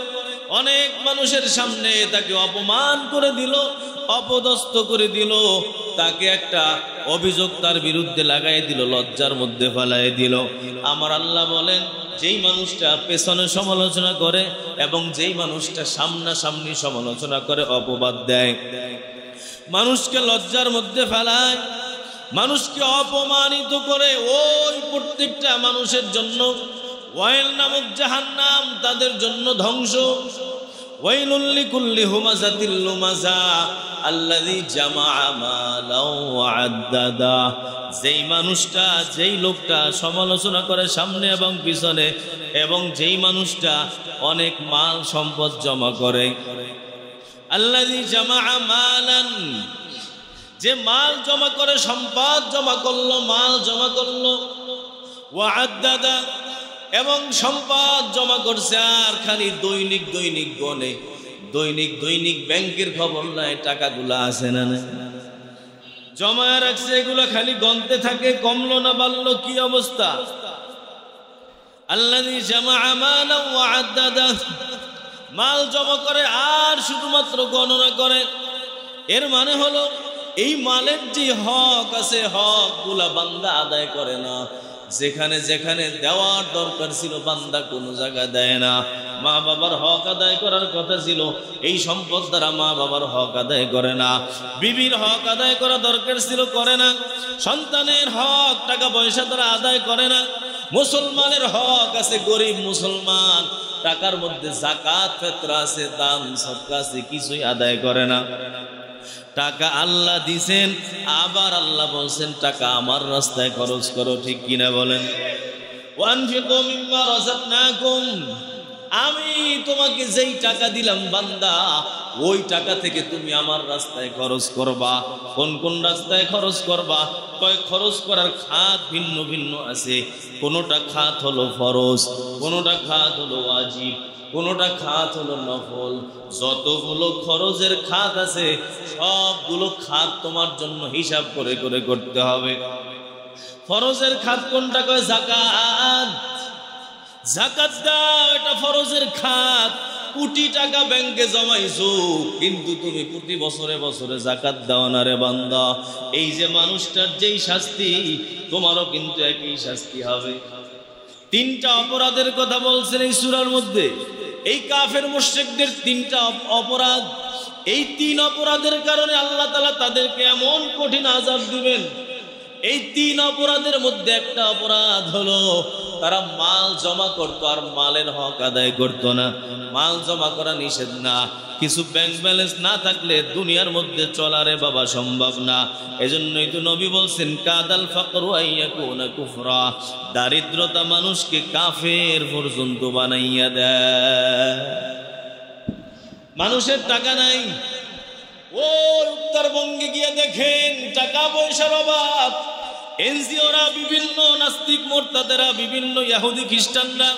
[SPEAKER 1] অনেক মানুষের সামনে তাকে অপমান করে দিল, অপদস্থ করে দিল, তাকে একটা অভিযোগ তার বিরুদ্ধে লাগাই দিল, লজ্জার মধ্যে ফেলাই দিল। আমার আল্লাহ বলেন যেই মানুষটা পেছনে সমালোচনা করে এবং যেই মানুষটা সামনাসামনি সমালোচনা করে, অপবাদ দেয়, মানুষকে লজ্জার মধ্যে ফেলায়, মানুষকে অপমানিত করে, ওই প্রত্যেকটা মানুষের জন্য ওয়াইল নামক জাহান্নাম, তাদের জন্য ধ্বংস। ওয়াইলুল লিকুল্লি হুমাযাতিল লুমাযা আল্লাযী জামাআ মালাও ওয়া আদ্দাদা, যেই মানুষটা, যেই লোকটা সমালোচনা করে সামনে এবং পিছনে, এবং যেই মানুষটা অনেক মাল সম্পদ জমা করে। আল্লাযী জামাআ মালান, যে মাল জমা করে, সম্পদ জমা করলো, মাল জমা করলো। ওয়া আদ্দাদা, এবং সম্পদ জমা করছে, আর খালি দৈনিক দৈনিক গনে, দৈনিক দৈনিক ব্যাংকের খবর নাই, টাকাগুলো আছে না না, জমায় রাখছে, এগুলো খালি গনতে থাকে, কমলো না বাড়লো, কি অবস্থা। আল্লাযী জামাআ মালাও ওয়া আদ্দাদা, মাল জমা করে আর শুধুমাত্র গণনা করে। এর মানে হলো এই মালের যে হক আছে, হকগুলা বান্দা আদায় করে না। যেখানে যেখানে দেওয়ার দরকার ছিল বান্দা কোনো জায়গায় দেয় না। মা বাবার হক আদায় করার কথা ছিল, এই সম্পদ দ্বারা মা বাবার হক আদায় করে না। বিবির হক আদায় করা দরকার ছিল, করে না। সন্তানের হক টাকা পয়সা দ্বারা আদায় করে না। মুসলমানের হক আছে, গরিব মুসলমান, টাকার মধ্যে যাকাত ফিতরা আছে, দান সদকা আছে, কিছুই আদায় করে না। টাকা আল্লাহ দিছেন, আবার আল্লাহ বলছেন টাকা আমার রাস্তায় খরচ করো, ঠিক কিনা বলেন? ওয়ানফিকু মিম্মা রাযাকনাকুম, আমি তোমাকে যেই টাকা দিলাম বান্দা, ওই টাকা থেকে তুমি আমার রাস্তায় খরচ করবা। কোন কোন রাস্তায় খরচ করবা? কয় খরচ করার খাত ভিন্ন ভিন্ন আছে। কোনোটা খাত হলো ফরজ, কোনোটা খাত হলো ওয়াজিব, কোনোটা খাত হলো নফল। যতগুলো খরচের খাত আছে সবগুলো খাত তোমার জন্য হিসাব করে করে করতে হবে। ফরজের খাত কোনটা? কয় যাকাত। যাকাত দাও, এটা ফরজের খাত। কোটি টাকা ব্যাংকে জমাইছো, কিন্তু তুমি প্রতি বছরে বছরে যাকাত দাও না রে বান্দা। এই যে মানুষটার যেই শাস্তি, তোমারও কিন্তু একই শাস্তি হবে। তিনটা অপরাধের কথা বলছেন এই সূরার মধ্যে। এই কাফের মুশরিকদের তিনটা অপরাধ, এই তিন অপরাধের কারণে আল্লাহ তাআলা তাদেরকে এমন কঠিন আযাব দিবেন। এই তিন অপরাধের মধ্যে একটা অপরাধ হলো তারা মাল জমা করত আর মালের হক আদায় করত না। মাল জমা করা নিষেধ না, কিছু ব্যাংক ব্যালেন্স না থাকলে দুনিয়ার মধ্যে চলারে বাবা সম্ভব না। এজন্যই তো নবী বলছেন কাদাল ফাকরু আইয়াকুনা কুফরা, দারিদ্রতা মানুষকে কাফের পর্যন্ত বানাইয়া দেয়। মানুষের টাকা নাই, ওর উত্তরবঙ্গে গিয়ে দেখেন টাকা পয়সার অভাব। এনজিওরা, বিভিন্ন নাস্তিক মোরতাদেরা, বিভিন্ন ইহুদি খ্রিস্টানরা,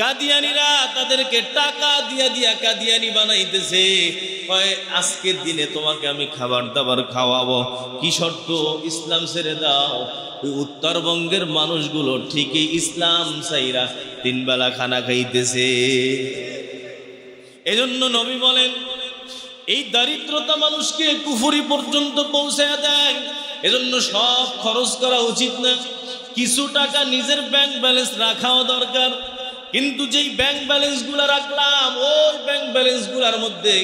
[SPEAKER 1] কাদিয়ানিরা তাদেরকে টাকা দিয়া দিয়া কাদিয়ানি বানাইতেছে। কয় আজকের দিনে তোমাকে আমি খাবার দাবার খাওয়াবো, কি শর্ত? ইসলাম ছেড়ে দাও। ওই উত্তরবঙ্গের মানুষগুলো ঠিকই ইসলাম চাইরা 3 বেলা খানা খাইতেছে। এজন্য নবী বলেন এই দারিদ্রতা মানুষকে কুফরি পর্যন্ত পৌঁছায় দেয়। এজন্য সব খরচ করা উচিত না, কিছু টাকা নিজের ব্যাংক ব্যালেন্স রাখাও দরকার। কিন্তু যেই ব্যাংক ব্যালেন্সগুলো রাখলাম, ওই ব্যাংক ব্যালেন্সগুলোর মধ্যে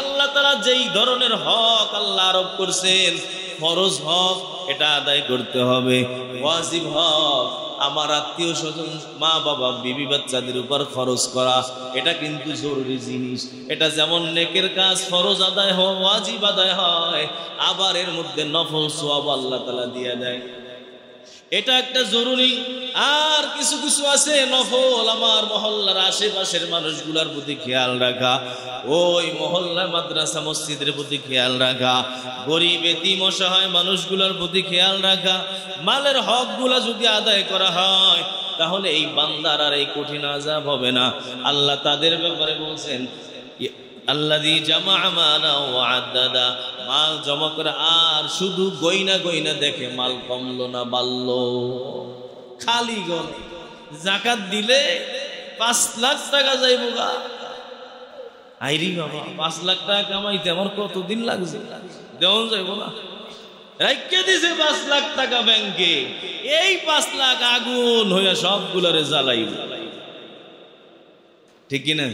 [SPEAKER 1] আল্লাহ তাআলা যেই ধরনের হক আল্লাহ আরোপ করছেন, ফরজ হক, এটা আদায় করতে হবে। ওয়াজিব হক, আমার আত্মীয় স্বজন, মা বাবা, বিবি বাচ্চাদের উপর খরচ করা, এটা কিন্তু জরুরি জিনিস। এটা যেমন নেকের কাজ, ফরজ আদায় হয়, ওয়াজিব আদায় হয়, আবার এর মধ্যে নফল সওয়াব আল্লাহ তাআলা দিয়ে দেয়। এটা একটা জরুরি। আর কিছু কিছু আছে নফল, আমার মহল্লার আশেপাশের মানুষগুলোর প্রতি খেয়াল রাখা, ওই মহল্লা মাদ্রাসা মসজিদের প্রতি খেয়াল রাখা, গরিব এতিম অসহায় মানুষগুলোর প্রতি খেয়াল রাখা। মালের হকগুলা যদি আদায় করা হয় তাহলে এই বান্দার আর এই কঠিন আযাব হবে না। আল্লাহ তাদের ব্যাপারে বলছেন আল্লাযী জামা মালা ওয়া আদাদা, মাল জমা করে আর শুধু গয়না গয়না দেখে মাল কমলো না বাড়লো, খালি গন। যাকাত দিলে 5 লাখ টাকা যাইবো গা। আইরি বাবা, 5 লাখ টাকা কামাইতে আমার কতদিন লাগছে, দেওয়া যাইব না। রাইখে দিছে 5 লাখ টাকা ব্যাংকে, এই 5 লাখ আগুন হইয়া সবগুলারে জ্বালাইব। ঠিক কিনা?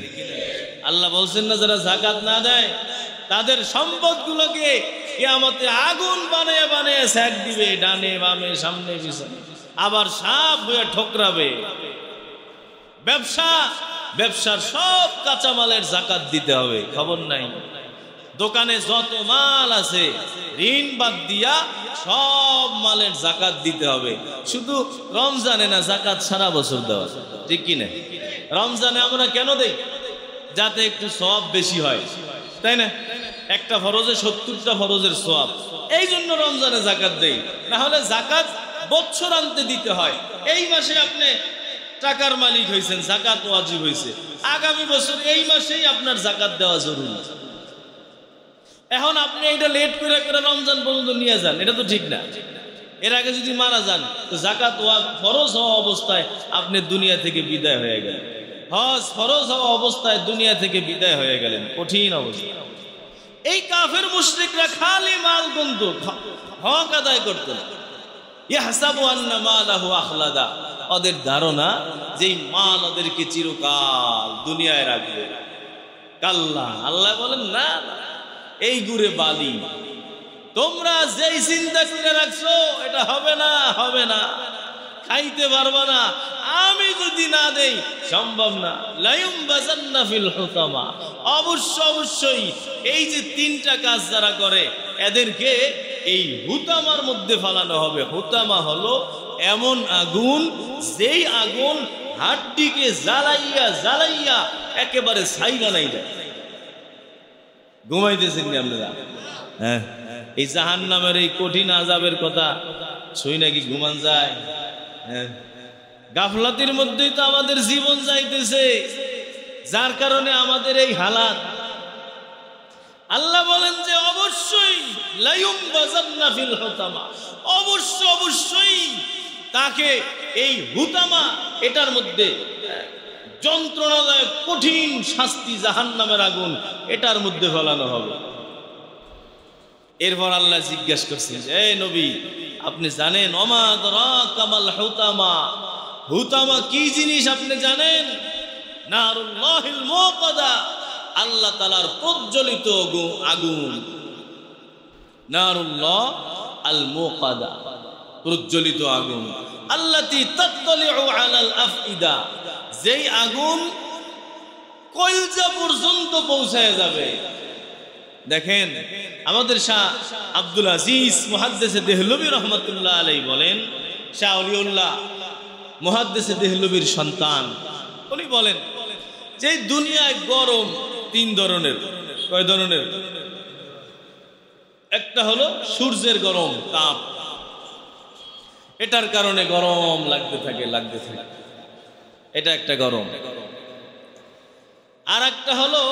[SPEAKER 1] আল্লাহ বলছেন না, যারা যাকাত না দেয় তাদের সম্পদগুলোকে কিয়ামতে আগুন বানিয়ে বানিয়ে সেক দিবে, ডানে বামে সামনে পিছনে, আবার সাপ হয়ে ঠকরাবে। ব্যবসার সব কাঁচামালের যাকাত দিতে হবে, খবর নাই। দোকানে যত মাল আছে ঋণ বাদ দিয়া সব মালের যাকাত দিতে হবে। শুধু রমজানে না, যাকাত সারা বছর দেওয়া, ঠিক কিনা? রমজানে আমরা কেন দেই? যাতে একটু সওয়াব বেশি হয়, তাই না? একটা ফরজে 70টা ফরজের সওয়াব, এই জন্য রমজানে যাকাত দেই। না হলে যাকাত বছর আনতে দিতে হয়। এই মাসে আপনি টাকার মালিক হয়েছেন, যাকাত ওয়াজিব হয়েছে, আগামী বছর এই মাসেই আপনার যাকাত দেওয়া জরুরি। এখন আপনি এটা লেট করে করে রমজান পর্যন্ত নিয়ে যান, এটা তো ঠিক না। এর আগে যদি মারা যান তো যাকাত ফরজ হওয়া অবস্থায় আপনি দুনিয়া থেকে বিদায় হয়ে গেলেন। হজ ফরজ হওয়া অবস্থায় দুনিয়া থেকে বিদায় হয়ে গেলেন, কঠিন অবস্থা। এই কাফের মুশরিকরা খালি মাল গুনতো, হক আদায় করত না। ইয়াহসাবু আন্না মালাহু আখলাদা, ওদের ধারণা যে মাল ওদেরকে চিরকাল দুনিয়ায় রাখবে। কাল্লা, আল্লাহ বলেন না, এই গুড়ে বালি। তোমরা যেই চিন্তা করে রাখছো এটা হবে না, হবে না, খাইতে পারবা না, আমি যদি না দেই সম্ভব না। লায়ুম বাজান্না ফিল হুতামা, অবশ্যই এই যে 3টা কাজ যারা করে এদেরকে এই হুতামার মধ্যে ফালানো হবে। হুতামা হলো এমন আগুন, যেই আগুন হাড্ডিকে জ্বালাইয়া জ্বালাইয়া একেবারে ছাই বানাই দেয়। ঘুমাইতেছেন আপনারা? হ্যাঁ, এই জাহান্নামের এই কঠিন আযাবের কথা শুই নাকি ঘুমান যায়? হ্যাঁ, গাফলাতির মধ্যেই তো আমাদের জীবন যাইতেছে, যার কারণে আমাদের এই হালাত। আল্লাহ বলেন যে অবশ্যই লায়ুম বাজান্না ফিল হুতামা, অবশ্যই তাকে এই হুতামা, এটার মধ্যে যন্ত্রণাদায়ক কঠিন শাস্তি, জাহান্নামের আগুন, এটার মধ্যে ফেলানো হবে। এরপর আল্লাহ জিজ্ঞাসা করছেন, এই নবী আপনি জানেন? ওমা আদরাকা মাল হুতামা, হুতামা কি জিনিস আপনি জানেন? নারুল্লাহিল মুকাদা, আল্লাহ তাআলার প্রজ্বলিত আগুন। নারুল্লাহ আল মুকাদা, প্রজ্বলিত আগুন, আল্লাতী তাত্তালিউ আলাল আফইদা, যেই আগুন কলজা পর্যন্ত পৌঁছায় যাবে। দেখেন আমাদের শাহ আব্দুল আজিজ মুহাদ্দিস দেহলভী রহমাতুল্লাহ আলাইহি বলেন, শাহ ওলিউল্লাহ মুহাদ্দিস দেহলভীর সন্তান, উনি বলেন যে দুনিয়ায় গরম তিন ধরনের। কয় ধরনের? একটা হলো সূর্যের গরম তাপ, এটার কারণে গরম লাগতে থাকে, এটা একটা গরম। আর একটা হলো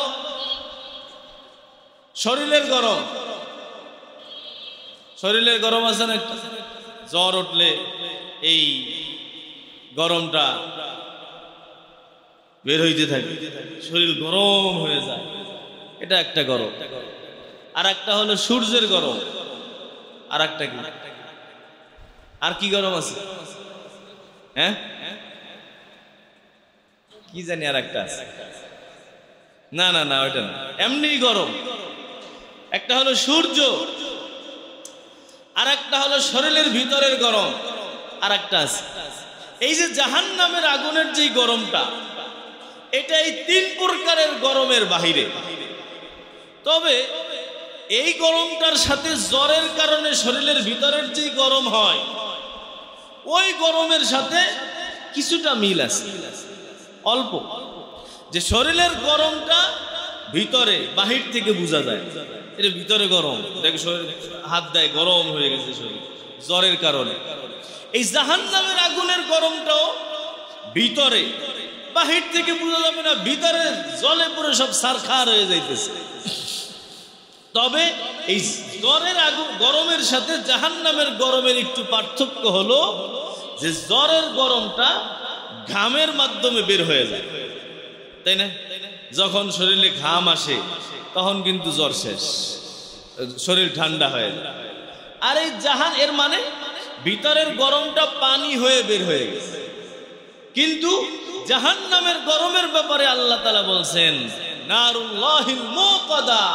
[SPEAKER 1] শরীরের গরম। শরীরের গরম আছে না, জ্বর উঠলে এই গরমটা বের হইতে থাকে, শরীর গরম হয়ে যায়, এটা একটা গরম। আর একটা হলো সূর্যের গরম। আর একটা কি, আর কি গরম আছে? হ্যাঁ কি জানি, আর একটা আছে, না না না ওইটা না, এমনি গরম। একটা হলো সূর্য, আর একটা হলো শরীরের ভিতরের গরম, আর একটা আছে এই যে জাহান্নামের আগুনের যে গরমটা, এটা এই তিন প্রকারের গরমের বাহিরে। তবে এই গরমটার সাথে জ্বরের কারণে শরীরের ভিতরের যে গরম হয়, ওই গরমের সাথে কিছুটা মিল আছে, অল্প। যে শরীরের গরমটা ভিতরে, বাহির থেকে বোঝা যায় এটা ভিতরে গরম, দেখে শরীর হাত দেয় গরম হয়ে গেছে শরীর জ্বরের কারণে। এই জাহান্নামের আগুনের গরমটাও ভিতরে, বাহির থেকে বোঝা যাবে না, ভিতরে জলে পুরো সব সারখার হয়ে যাইতেছে। তবে এই জ্বরের আগুন গরমের সাথে জাহান্নামের গরমের একটু পার্থক্য হলো যে জ্বরের গরমটা ঘামের মাধ্যমে বের হয়ে যায়, তাই না? যখন শরীরে ঘাম আসে তখন কিন্তু জ্বর শেষ, শরীর ঠান্ডা হয়ে যায়। আর এই এর মানে ভিতরের গরমটা পানি হয়ে বের হয়ে গেছে। কিন্তু জাহান্নামের গরমের ব্যাপারে আল্লাহ তাআলা বলছেন নারুল্লাহিল মুকাদা,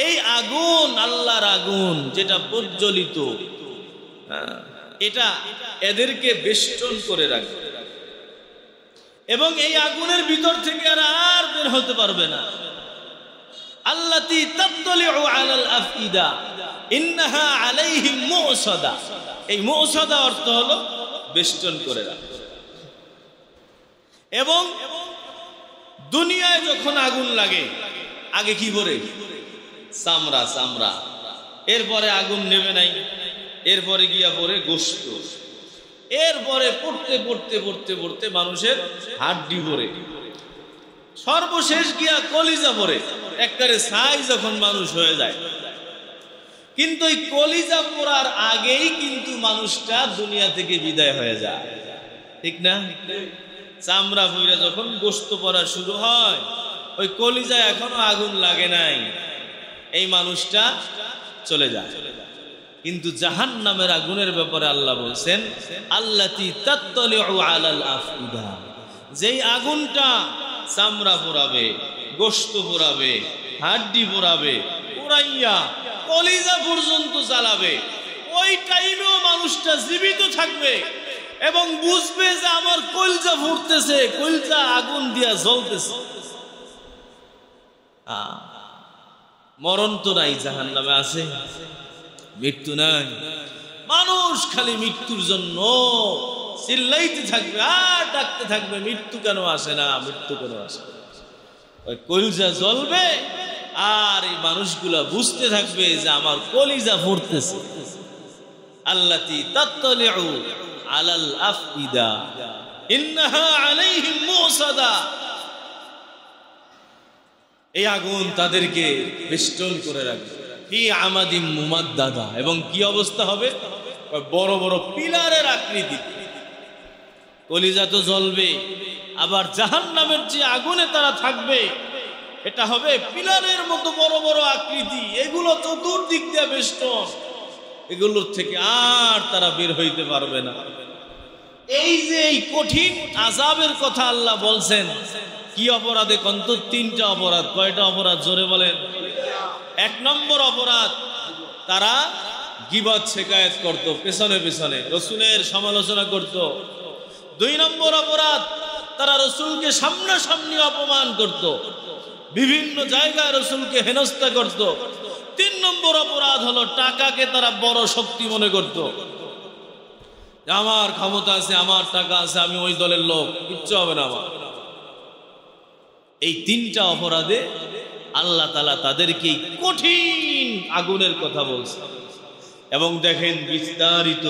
[SPEAKER 1] এই আগুন আল্লাহর আগুন যেটা প্রজ্বলিত, এটা এদেরকে বেষ্টন করে রাখবে এবং এই আগুনের ভিতর থেকে আর বের হতে পারবে না। আল্লাতী তাত্তালিউ আলাল আফইদা ইন্নাহা আলাইহিম মুসাদা, এই মুসাদা অর্থ হলো বেষ্টন করে রাখা। এবং দুনিয়ায় যখন আগুন লাগে আগে কি করে? চামড়া চামড়া, এরপরে আগুন নেবে নাই, এরপরে গিয়া পড়ে গোশত, এরপরে পড়তে পড়তে পড়তে পড়তে মানুষের হাড্ডি পড়ে, সর্বশেষ গিয়া কলিজা পড়ে, একবারে ছাই যখন মানুষ হয়ে যায়। কিন্তু এই কলিজা পড়ার আগেই কিন্তু মানুষটা দুনিয়া থেকে বিদায় হয়ে যায়, ঠিক না? চামড়া পইরা যখন গোশত পড়া শুরু হয়, ওই কলিজায় এখনো আগুন লাগে নাই, এই মানুষটা চলে যায়। কিন্তু জাহান্নামের আগুনের ব্যাপারে আল্লাহ বলছেন আল্লাতী তাত্তালিউ আলাল আফইদা, যেই আগুনটা চামড়া পোড়াবে, গোশত পোড়াবে, হাড্ডি পোড়াবে, পোড়াইয়া কলিজা পর্যন্ত জ্বালাবে, ওই টাইমেও মানুষটা জীবিত থাকবে এবং বুঝবে যে আমার কলিজা ফুটতেছে, কলিজা আগুন দিয়া জ্বলতেছে। মরণ তো নাই, জাহান্নামে আছে, মৃত্যু নাই। মানুষ খালি মৃত্যুর জন্য চিল্লাইতে থাকবে আর ডাকতে থাকবে, মৃত্যু কেন আসে না, মৃত্যু কেন আসে না। ওই কলিজা জ্বলবে আর এই মানুষগুলা বুঝতে থাকবে যে আমার কলিজা ফুটতেছে। আল্লাতী তাত্তালিউ আলাল আফইদা ইন্নাহা আলাইহিম মুসাদা, এই আগুন তাদেরকে বেষ্টন করে রাখবে। ফি আমাদিম মুমাদ্দাদা, এবং কি অবস্থা হবে? বড় বড় পিলারের আকৃতি। কলিজা তো জ্বলবে, আবার জাহান্নামের যে আগুনে তারা থাকবে এটা হবে পিলারের মতো বড় বড় আকৃতি, এগুলো চতুর্দিক দিয়ে বেষ্টন, এগুলোর থেকে আর তারা বের হইতে পারবে না। এই যে এই কঠিন আযাবের কথা আল্লাহ বলছেন, কি অপরাধে? কন্ত তিনটা অপরাধ। কয়টা অপরাধ? জোরে বলেন। এক নম্বর অপরাধ, তারা গীবত শিকায়েত করত, পেছনে পেছনে রসুলের সমালোচনা করত। 2 নম্বর অপরাধ, তারা রসুলকে সামনাসামনি অপমান করত, বিভিন্ন জায়গায় রসুলকে হেনস্থা করত। 3 নম্বর অপরাধ হলো টাকাকে তারা বড় শক্তি মনে করত। আমার ক্ষমতা আছে, আমার টাকা আছে, আমি ওই দলের লোক, কিচ্ছু হবে না আমার। এই 3টা অপরাধে আল্লাহ তাআলা তাদেরকে কঠিন আগুনের কথা বলছে। এবং দেখেন বিস্তারিত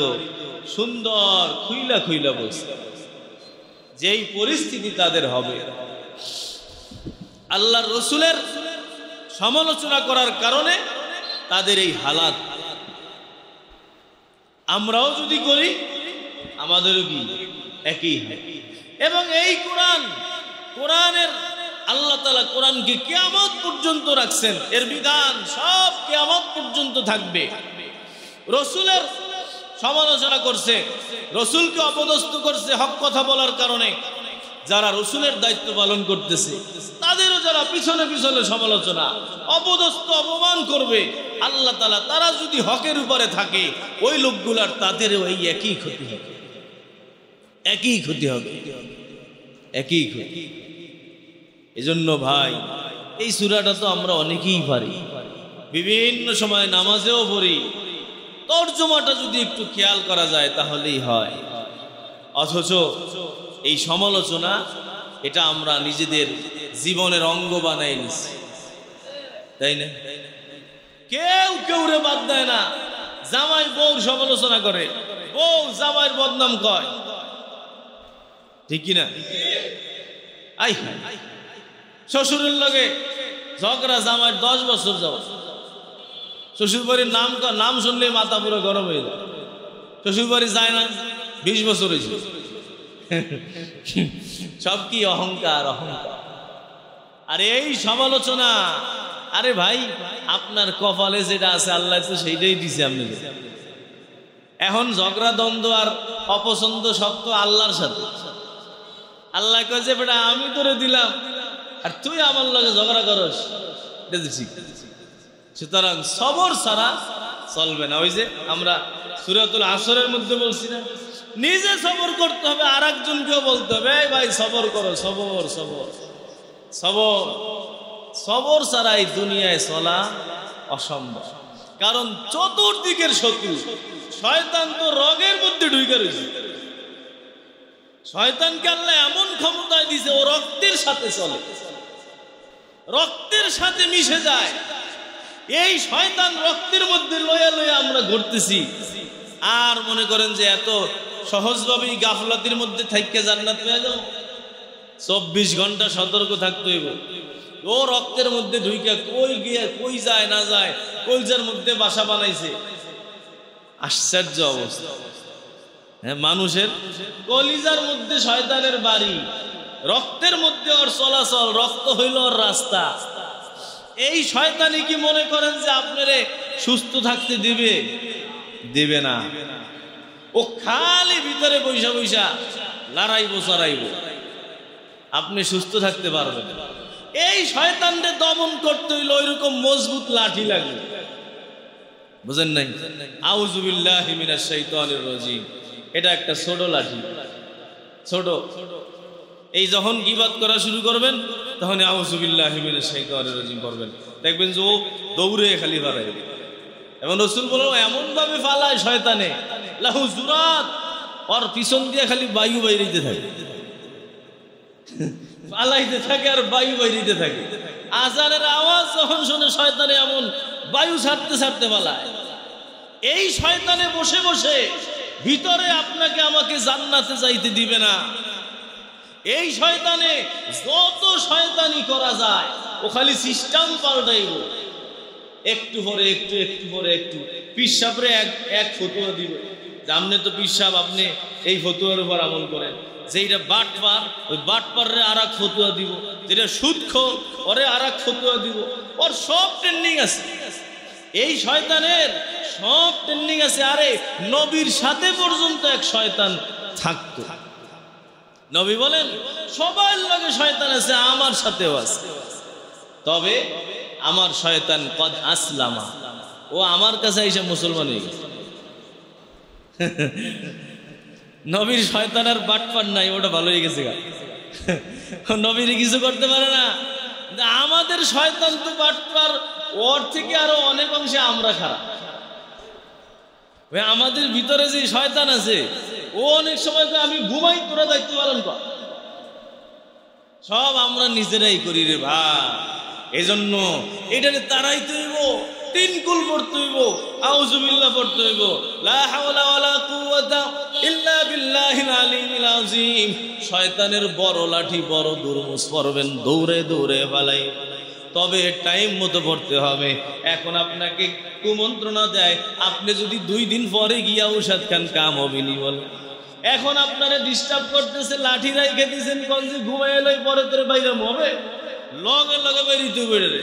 [SPEAKER 1] সুন্দর খুইলা খুইলা বলছে যেই পরিস্থিতি তাদের হবে। আল্লাহর রসুলের সমালোচনা করার কারণে তাদের এই হালাত। আমরাও যদি করি আমাদেরও কি একই হয়। এবং এই কোরআনের আল্লাহ তাআলা কোরআনকে কিয়ামত পর্যন্ত রাখছেন, এর বিধান সব কিয়ামত পর্যন্ত থাকবে। রসুলের সমালোচনা করছে, রসুলকে অপদস্থ করছে হক কথা বলার কারণে, যারা রসুলের দায়িত্ব পালন করতেছে তাদেরও যারা পিছনে পিছনে সমালোচনা, অপদস্থ, অপমান করবে, আল্লাহ তাআলা তারা যদি হকের উপরে থাকে ওই লোকগুলার তাদেরও এই একই ক্ষতি হবে, একই ক্ষতি হবে, একই ক্ষতি। এজন্য ভাই এই সূরাটা তো আমরা অনেকেই পারি, বিভিন্ন সময় নামাজেও পড়ি, তর্জমাটা যদি একটু খেয়াল করা যায় তাহলেই হয়। অথচ এই সমালোচনা এটা আমরা নিজেদের জীবনের অঙ্গ বানাই নিছি, তাই না? কেউ কেউরে বাদ দেয় না। জামাই বউর সমালোচনা করে, বউ জামাইয়ের বদনাম কয়, ঠিক কিনা? আই শ্বশুরের লগে ঝগড়া, জামাইয়ের 10 বছর যাও, শ্বশুর বাড়ির নাম শুনলে মাথা পুরো গরম হয়ে যায়। শ্বশুর বাড়ি যায় না 20 বছর হয়েছে। সব কি অহংকার, অহংকার। আর এই সমালোচনা, আরে ভাই আপনার কপালে যেটা আছে আল্লাহ তো সেইটাই দিছে আপনাকে। এখন ঝগড়া, দ্বন্দ্ব আর অপছন্দ সব তো আল্লাহর সাথে। আল্লাহ কয় যে বেটা আমি তোরে দিলাম আর তুই আমার লগে ঝগড়া করস, সুতরাং সবর ছাড়া চলবে না। ওই যে আমরা সূরাতুল আসরের মধ্যে বলছি না, নিজে সবর করতে হবে, আর একজনকেও বলতে হবে এই ভাই সবর করো, সবর সবর সবর। সবর ছাড়া এই দুনিয়ায় চলা অসম্ভব। কারণ চতুর্দিকের শত্রু শয়তান তো রগের মধ্যে ঢুকে রয়েছে। শয়তানকে আল্লাহ এমন ক্ষমতায় দিছে, ও রক্তের সাথে চলে, রক্তের সাথে মিশে যায়। এই শয়তান রক্তের মধ্যে লয়ে লয়ে আমরা ঘুরতেছি। আর মনে করেন যে এত সহজভাবেই গাফলাতির মধ্যে থাইকে জান্নাত পেয়ে যাও? 24 ঘন্টা সতর্ক থাকতে হইব। ও রক্তের মধ্যে ঢুইকা কই গিয়ে কই যায় না যায়, কলজার মধ্যে বাসা বানাইছে। আশ্চর্য অবস্থা। হ্যাঁ, মানুষের কলিজার মধ্যে শয়তানের বাড়ি, রক্তের মধ্যে ওর চলাচল, রক্ত হইল ওর রাস্তা। এই শয়তানি কি মনে করেন যে আপনারে সুস্থ থাকতে দিবে? দিবে না। ও খালি ভিতরে বৈশা বৈশা লড়াইব চড়াইব, আপনি সুস্থ থাকতে পারবেন। এই শয়তানকে দমন করতে হইলে ওইরকম মজবুত লাঠি লাগবে, বুঝেন নাই? আউযু বিল্লাহি মিনাশ শাইতানির রাজিম। এটা একটা ছোট লাঠি, ছোট। এই যখন গীবত করা শুরু করবেন তখন আউযু বিল্লাহি মিনাশ শাইতানির রাজিম করবেন, দেখবেন যে ও দৌড়ে খালি পালায়। এবং রাসূল বলেন এমন ভাবে ফালায় শয়তানে, লাহু জুরাত, ওর পিছন দিয়ে খালি বায়ু বাইরিতে থাকে, পালাইতে থাকে আর বায়ু বাইরিতে থাকে। আজানের আওয়াজ যখন শুনে শয়তানে এমন বায়ু ছাড়তে ছাড়তে পালায়। এই শয়তানে বসে বসে ভিতরে আপনাকে আমাকে জান্নাতে যাইতে দিবে না। এই শয়তানে যত শয়তানি করা যায় ও খালি সিস্টেম পাল্টাইব, একটু পরে একটু, একটু পরে একটু। পিসাবরে এক ফতুয়া দিব, আপনি তো পিসাব, আপনি এই ফতুয়ার উপর আমল করেন। যেটা বাটপার, ওই বাটপারে আর এক ফতুয়া দিব। যেটা সুদখোর, ওরে আর এক ফতুয়া দিব। ওর সব ট্রেন্ডিং আছে, এই শয়তানের সব ট্রেন্ডিং আছে। আরে নবীর সাথে পর্যন্ত এক শয়তান থাকতো। নবী বলেন সবার লগে শয়তান আছে, আমার সাথেও আছে, তবে আমার শয়তান কদ আসলামা, ও ও আমার কাছে এসে মুসলমান হয়ে গেছে। নবীর শয়তানের বাটপার নাই, ওটা ভালো হয়ে গেছে। নবীর কিছু করতে পারে না। আমাদের শয়তান তো বাটপার, ওর থেকে আরো অনেক অংশে আমরা খারাপ। আমাদের ভিতরে যে শয়তান আছে ও অনেক সময় আমি ঘুমাই, তোরা দায়িত্ব পালন কর। সব আমরা নিজেরাই করি রে ভাই। এজন্য এটারে তারাইতে হইব, তিন কুল পড়তে হইব, আউযুবিল্লাহ পড়তে হইব, লা হাওলা ওয়ালা কুওয়াতা ইল্লা বিল্লাহিল আলিয়্যিল আযীম। শয়তানের বড় লাঠি, বড় দুর্মুস পড়বেন, দৌড়ে দৌড়ে পালাই। তবে টাইম মতো পড়তে হবে। এখন আপনাকে কুমন্ত্রণা দেয়, আপনি যদি 2 দিন পরে গিয়া ঔষধ খান, কাম হবে নি বলে। এখন আপনারা ডিস্টার্ব করতেছে, লাঠি রাইখে দিয়েছেন, কোন যে ঘুমাই এলাই পরে তোর বাইরে হবে, লগে লগে বেরিতে বেড়ে।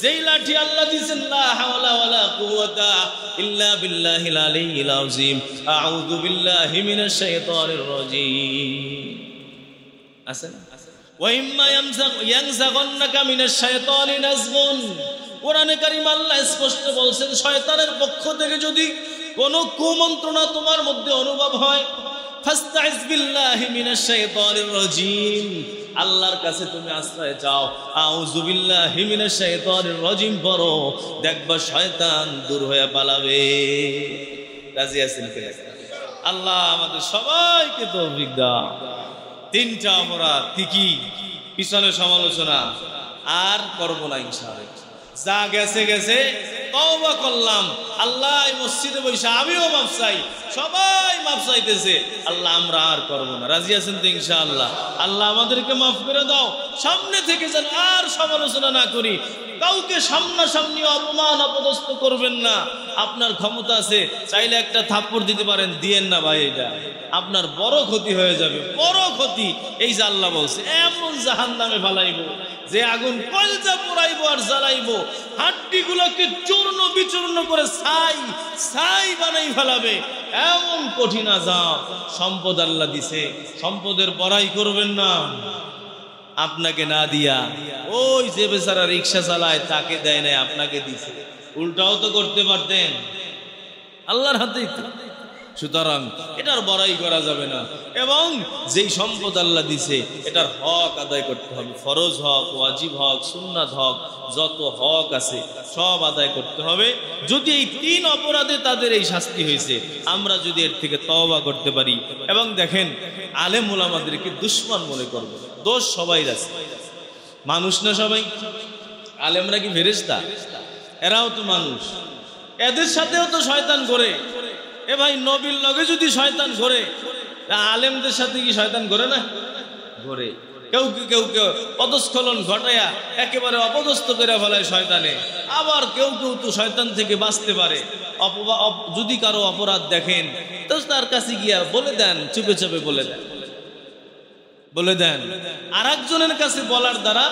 [SPEAKER 1] যেই লাঠি আল্লাহ দিয়েছেন, লা হাওলা ওয়ালা কুওয়াতা ইল্লা বিল্লাহিল আলিয়্যিল আযীম, আউযু বিল্লাহি মিনাশ শাইতানির রাজীম। আছে না? ওয়া ইম্মা ইয়ানযাগান্নাকা মিনাশ শাইতানি নাযগুন। কোরআনে কারীম আল্লাহ স্পষ্ট বলছেন, শয়তানের পক্ষ থেকে যদি কোনো কুমন্ত্রণা তোমার মধ্যে অনুভব হয়, ফাস্তাইজ বিল্লাহি মিনাশ শাইতানির রাজীম, আল্লাহর কাছে তুমি আশ্রয় চাও, আউযু বিল্লাহি মিনাশ শাইতানির রাজীম পড়ো, দেখবা শয়তান দূর হয়ে পালাবে। রাজি আছেন কি? আল্লাহ আমাদের সবাইকে তৌফিক দাও। 3টা অপরাধ কি? পিছনে সমালোচনা আর করব না ইনশাআল্লাহ। যা গেছে গেছে, তওবা করলাম। আল্লাহ এই মসজিদে বসে আমিও মাফ চাই, সবাই মাফ চাইতেছে। আল্লাহ আমরা আর করব না। রাজি আছেন তো ইনশাআল্লাহ? আল্লাহ আমাদেরকে মাফ করে দাও। সামনে থেকে যেন আর সমালোচনা না করি, কাউকে সামনাসামনি অপমান অপদস্থ করবেন না। আপনার ক্ষমতা আছে, চাইলে একটা থাপ্পড় দিতে পারেন, দিয়েন না ভাই, এটা আপনার বড় ক্ষতি হয়ে যাবে, বড় ক্ষতি। এই যে আল্লাহ বলছে, এমন জাহান্নামে ফালাইবো যে আগুন কলজা পোড়াইবো আর জ্বালাইবো, হাড্ডিগুলোকে চূর্ণ বিচূর্ণ করে ছাই ছাই বানাই ফেলাবে, এমন কঠিন আযাব। সম্পদ আল্লাহ দিছে, সম্পদের বড়াই করবেন না। আপনাকে না দিয়া ওই যে বেচারা রিক্সা চালায় তাকে দেয় নাই, আপনাকে দিছে। উল্টাও তো করতে পারতেন, আল্লাহর হাতেই তো। সুতরাং এটার বড়াই করা যাবে না। এবং যেই সম্পদ আল্লাহ দিছে এটার হক আদায় করতে হবে। ফরজ হক, ওয়াজিব হক, সুন্নাত হক, যত হক আছে সব আদায় করতে হবে। যদি এই 3 অপরাধে তাদের এই শাস্তি হয়েছে, আমরা যদি এর থেকে তওবা করতে পারি। এবং দেখেন, আলেম ওলামাদেরকে দুশমন মনে করবে, দোষ সবাই আছে। মানুষ না সবাই? আলেমরা কি ফেরেশতা? এরাও তো মানুষ, এদের সাথেও তো শয়তান ঘোরে। এ ভাই, নবীর লগে যদি শয়তান ঘোরে, আলেমদের সাথে কি শয়তান ঘোরে না? ঘোরে। কেউ কেউ পদস্খলন ঘটায়া একেবারে অপদস্থ করে ফেলায় শয়তানে। আবার কেউ কেউ তো শয়তান থেকে বাঁচতে পারে। যদি কারো অপরাধ দেখেন তো তার কাছে গিয়া বলে দেন, চুপে চুপে বলে দেন। আর একজনের কাছে বলার দ্বারা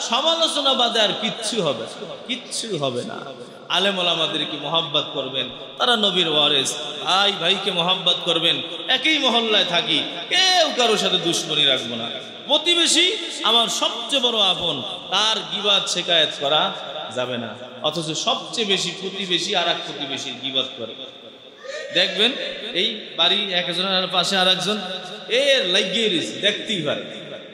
[SPEAKER 1] সমালোচনা বাদে আর কিচ্ছু হবে না। আলেম ওলামাদেরকে মহব্বত করবেন, তারা নবীর ওয়ারিস। ভাই ভাইকে মহব্বত করবেন। একই মহল্লায় থাকি, কেউ কারোর সাথে দুশ্মনী রাখবো না। প্রতিবেশী আমার সবচেয়ে বড় আপন, তার গীবাত শিকায়েত করা যাবে না। অথচ সবচেয়ে বেশি প্রতিবেশী আর এক প্রতিবেশীর গীবাত করে। দেখবেন এই বাড়ি একজনের পাশে আর একজন এর লাগিয়ে দিয়েছে, দেখতেই পারে।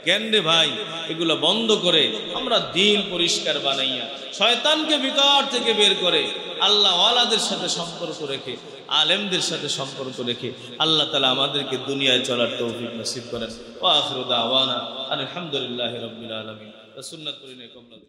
[SPEAKER 1] কেন রে ভাই, এগুলো বন্ধ করে আমরা দিল পরিষ্কার বানাইয়া শয়তানকে ভিতর থেকে বের করে আল্লাহ ওয়ালাদের সাথে সম্পর্ক রেখে, আলেমদের সাথে সম্পর্ক রেখে আল্লাহ তাআলা আমাদেরকে দুনিয়ায় চলার তৌফিক নসিব করেন। ওয়া আখিরু দাওয়ানা আলহামদুলিল্লাহি রাব্বিল আলামিন। সুন্নাত পড়িনে কবলা।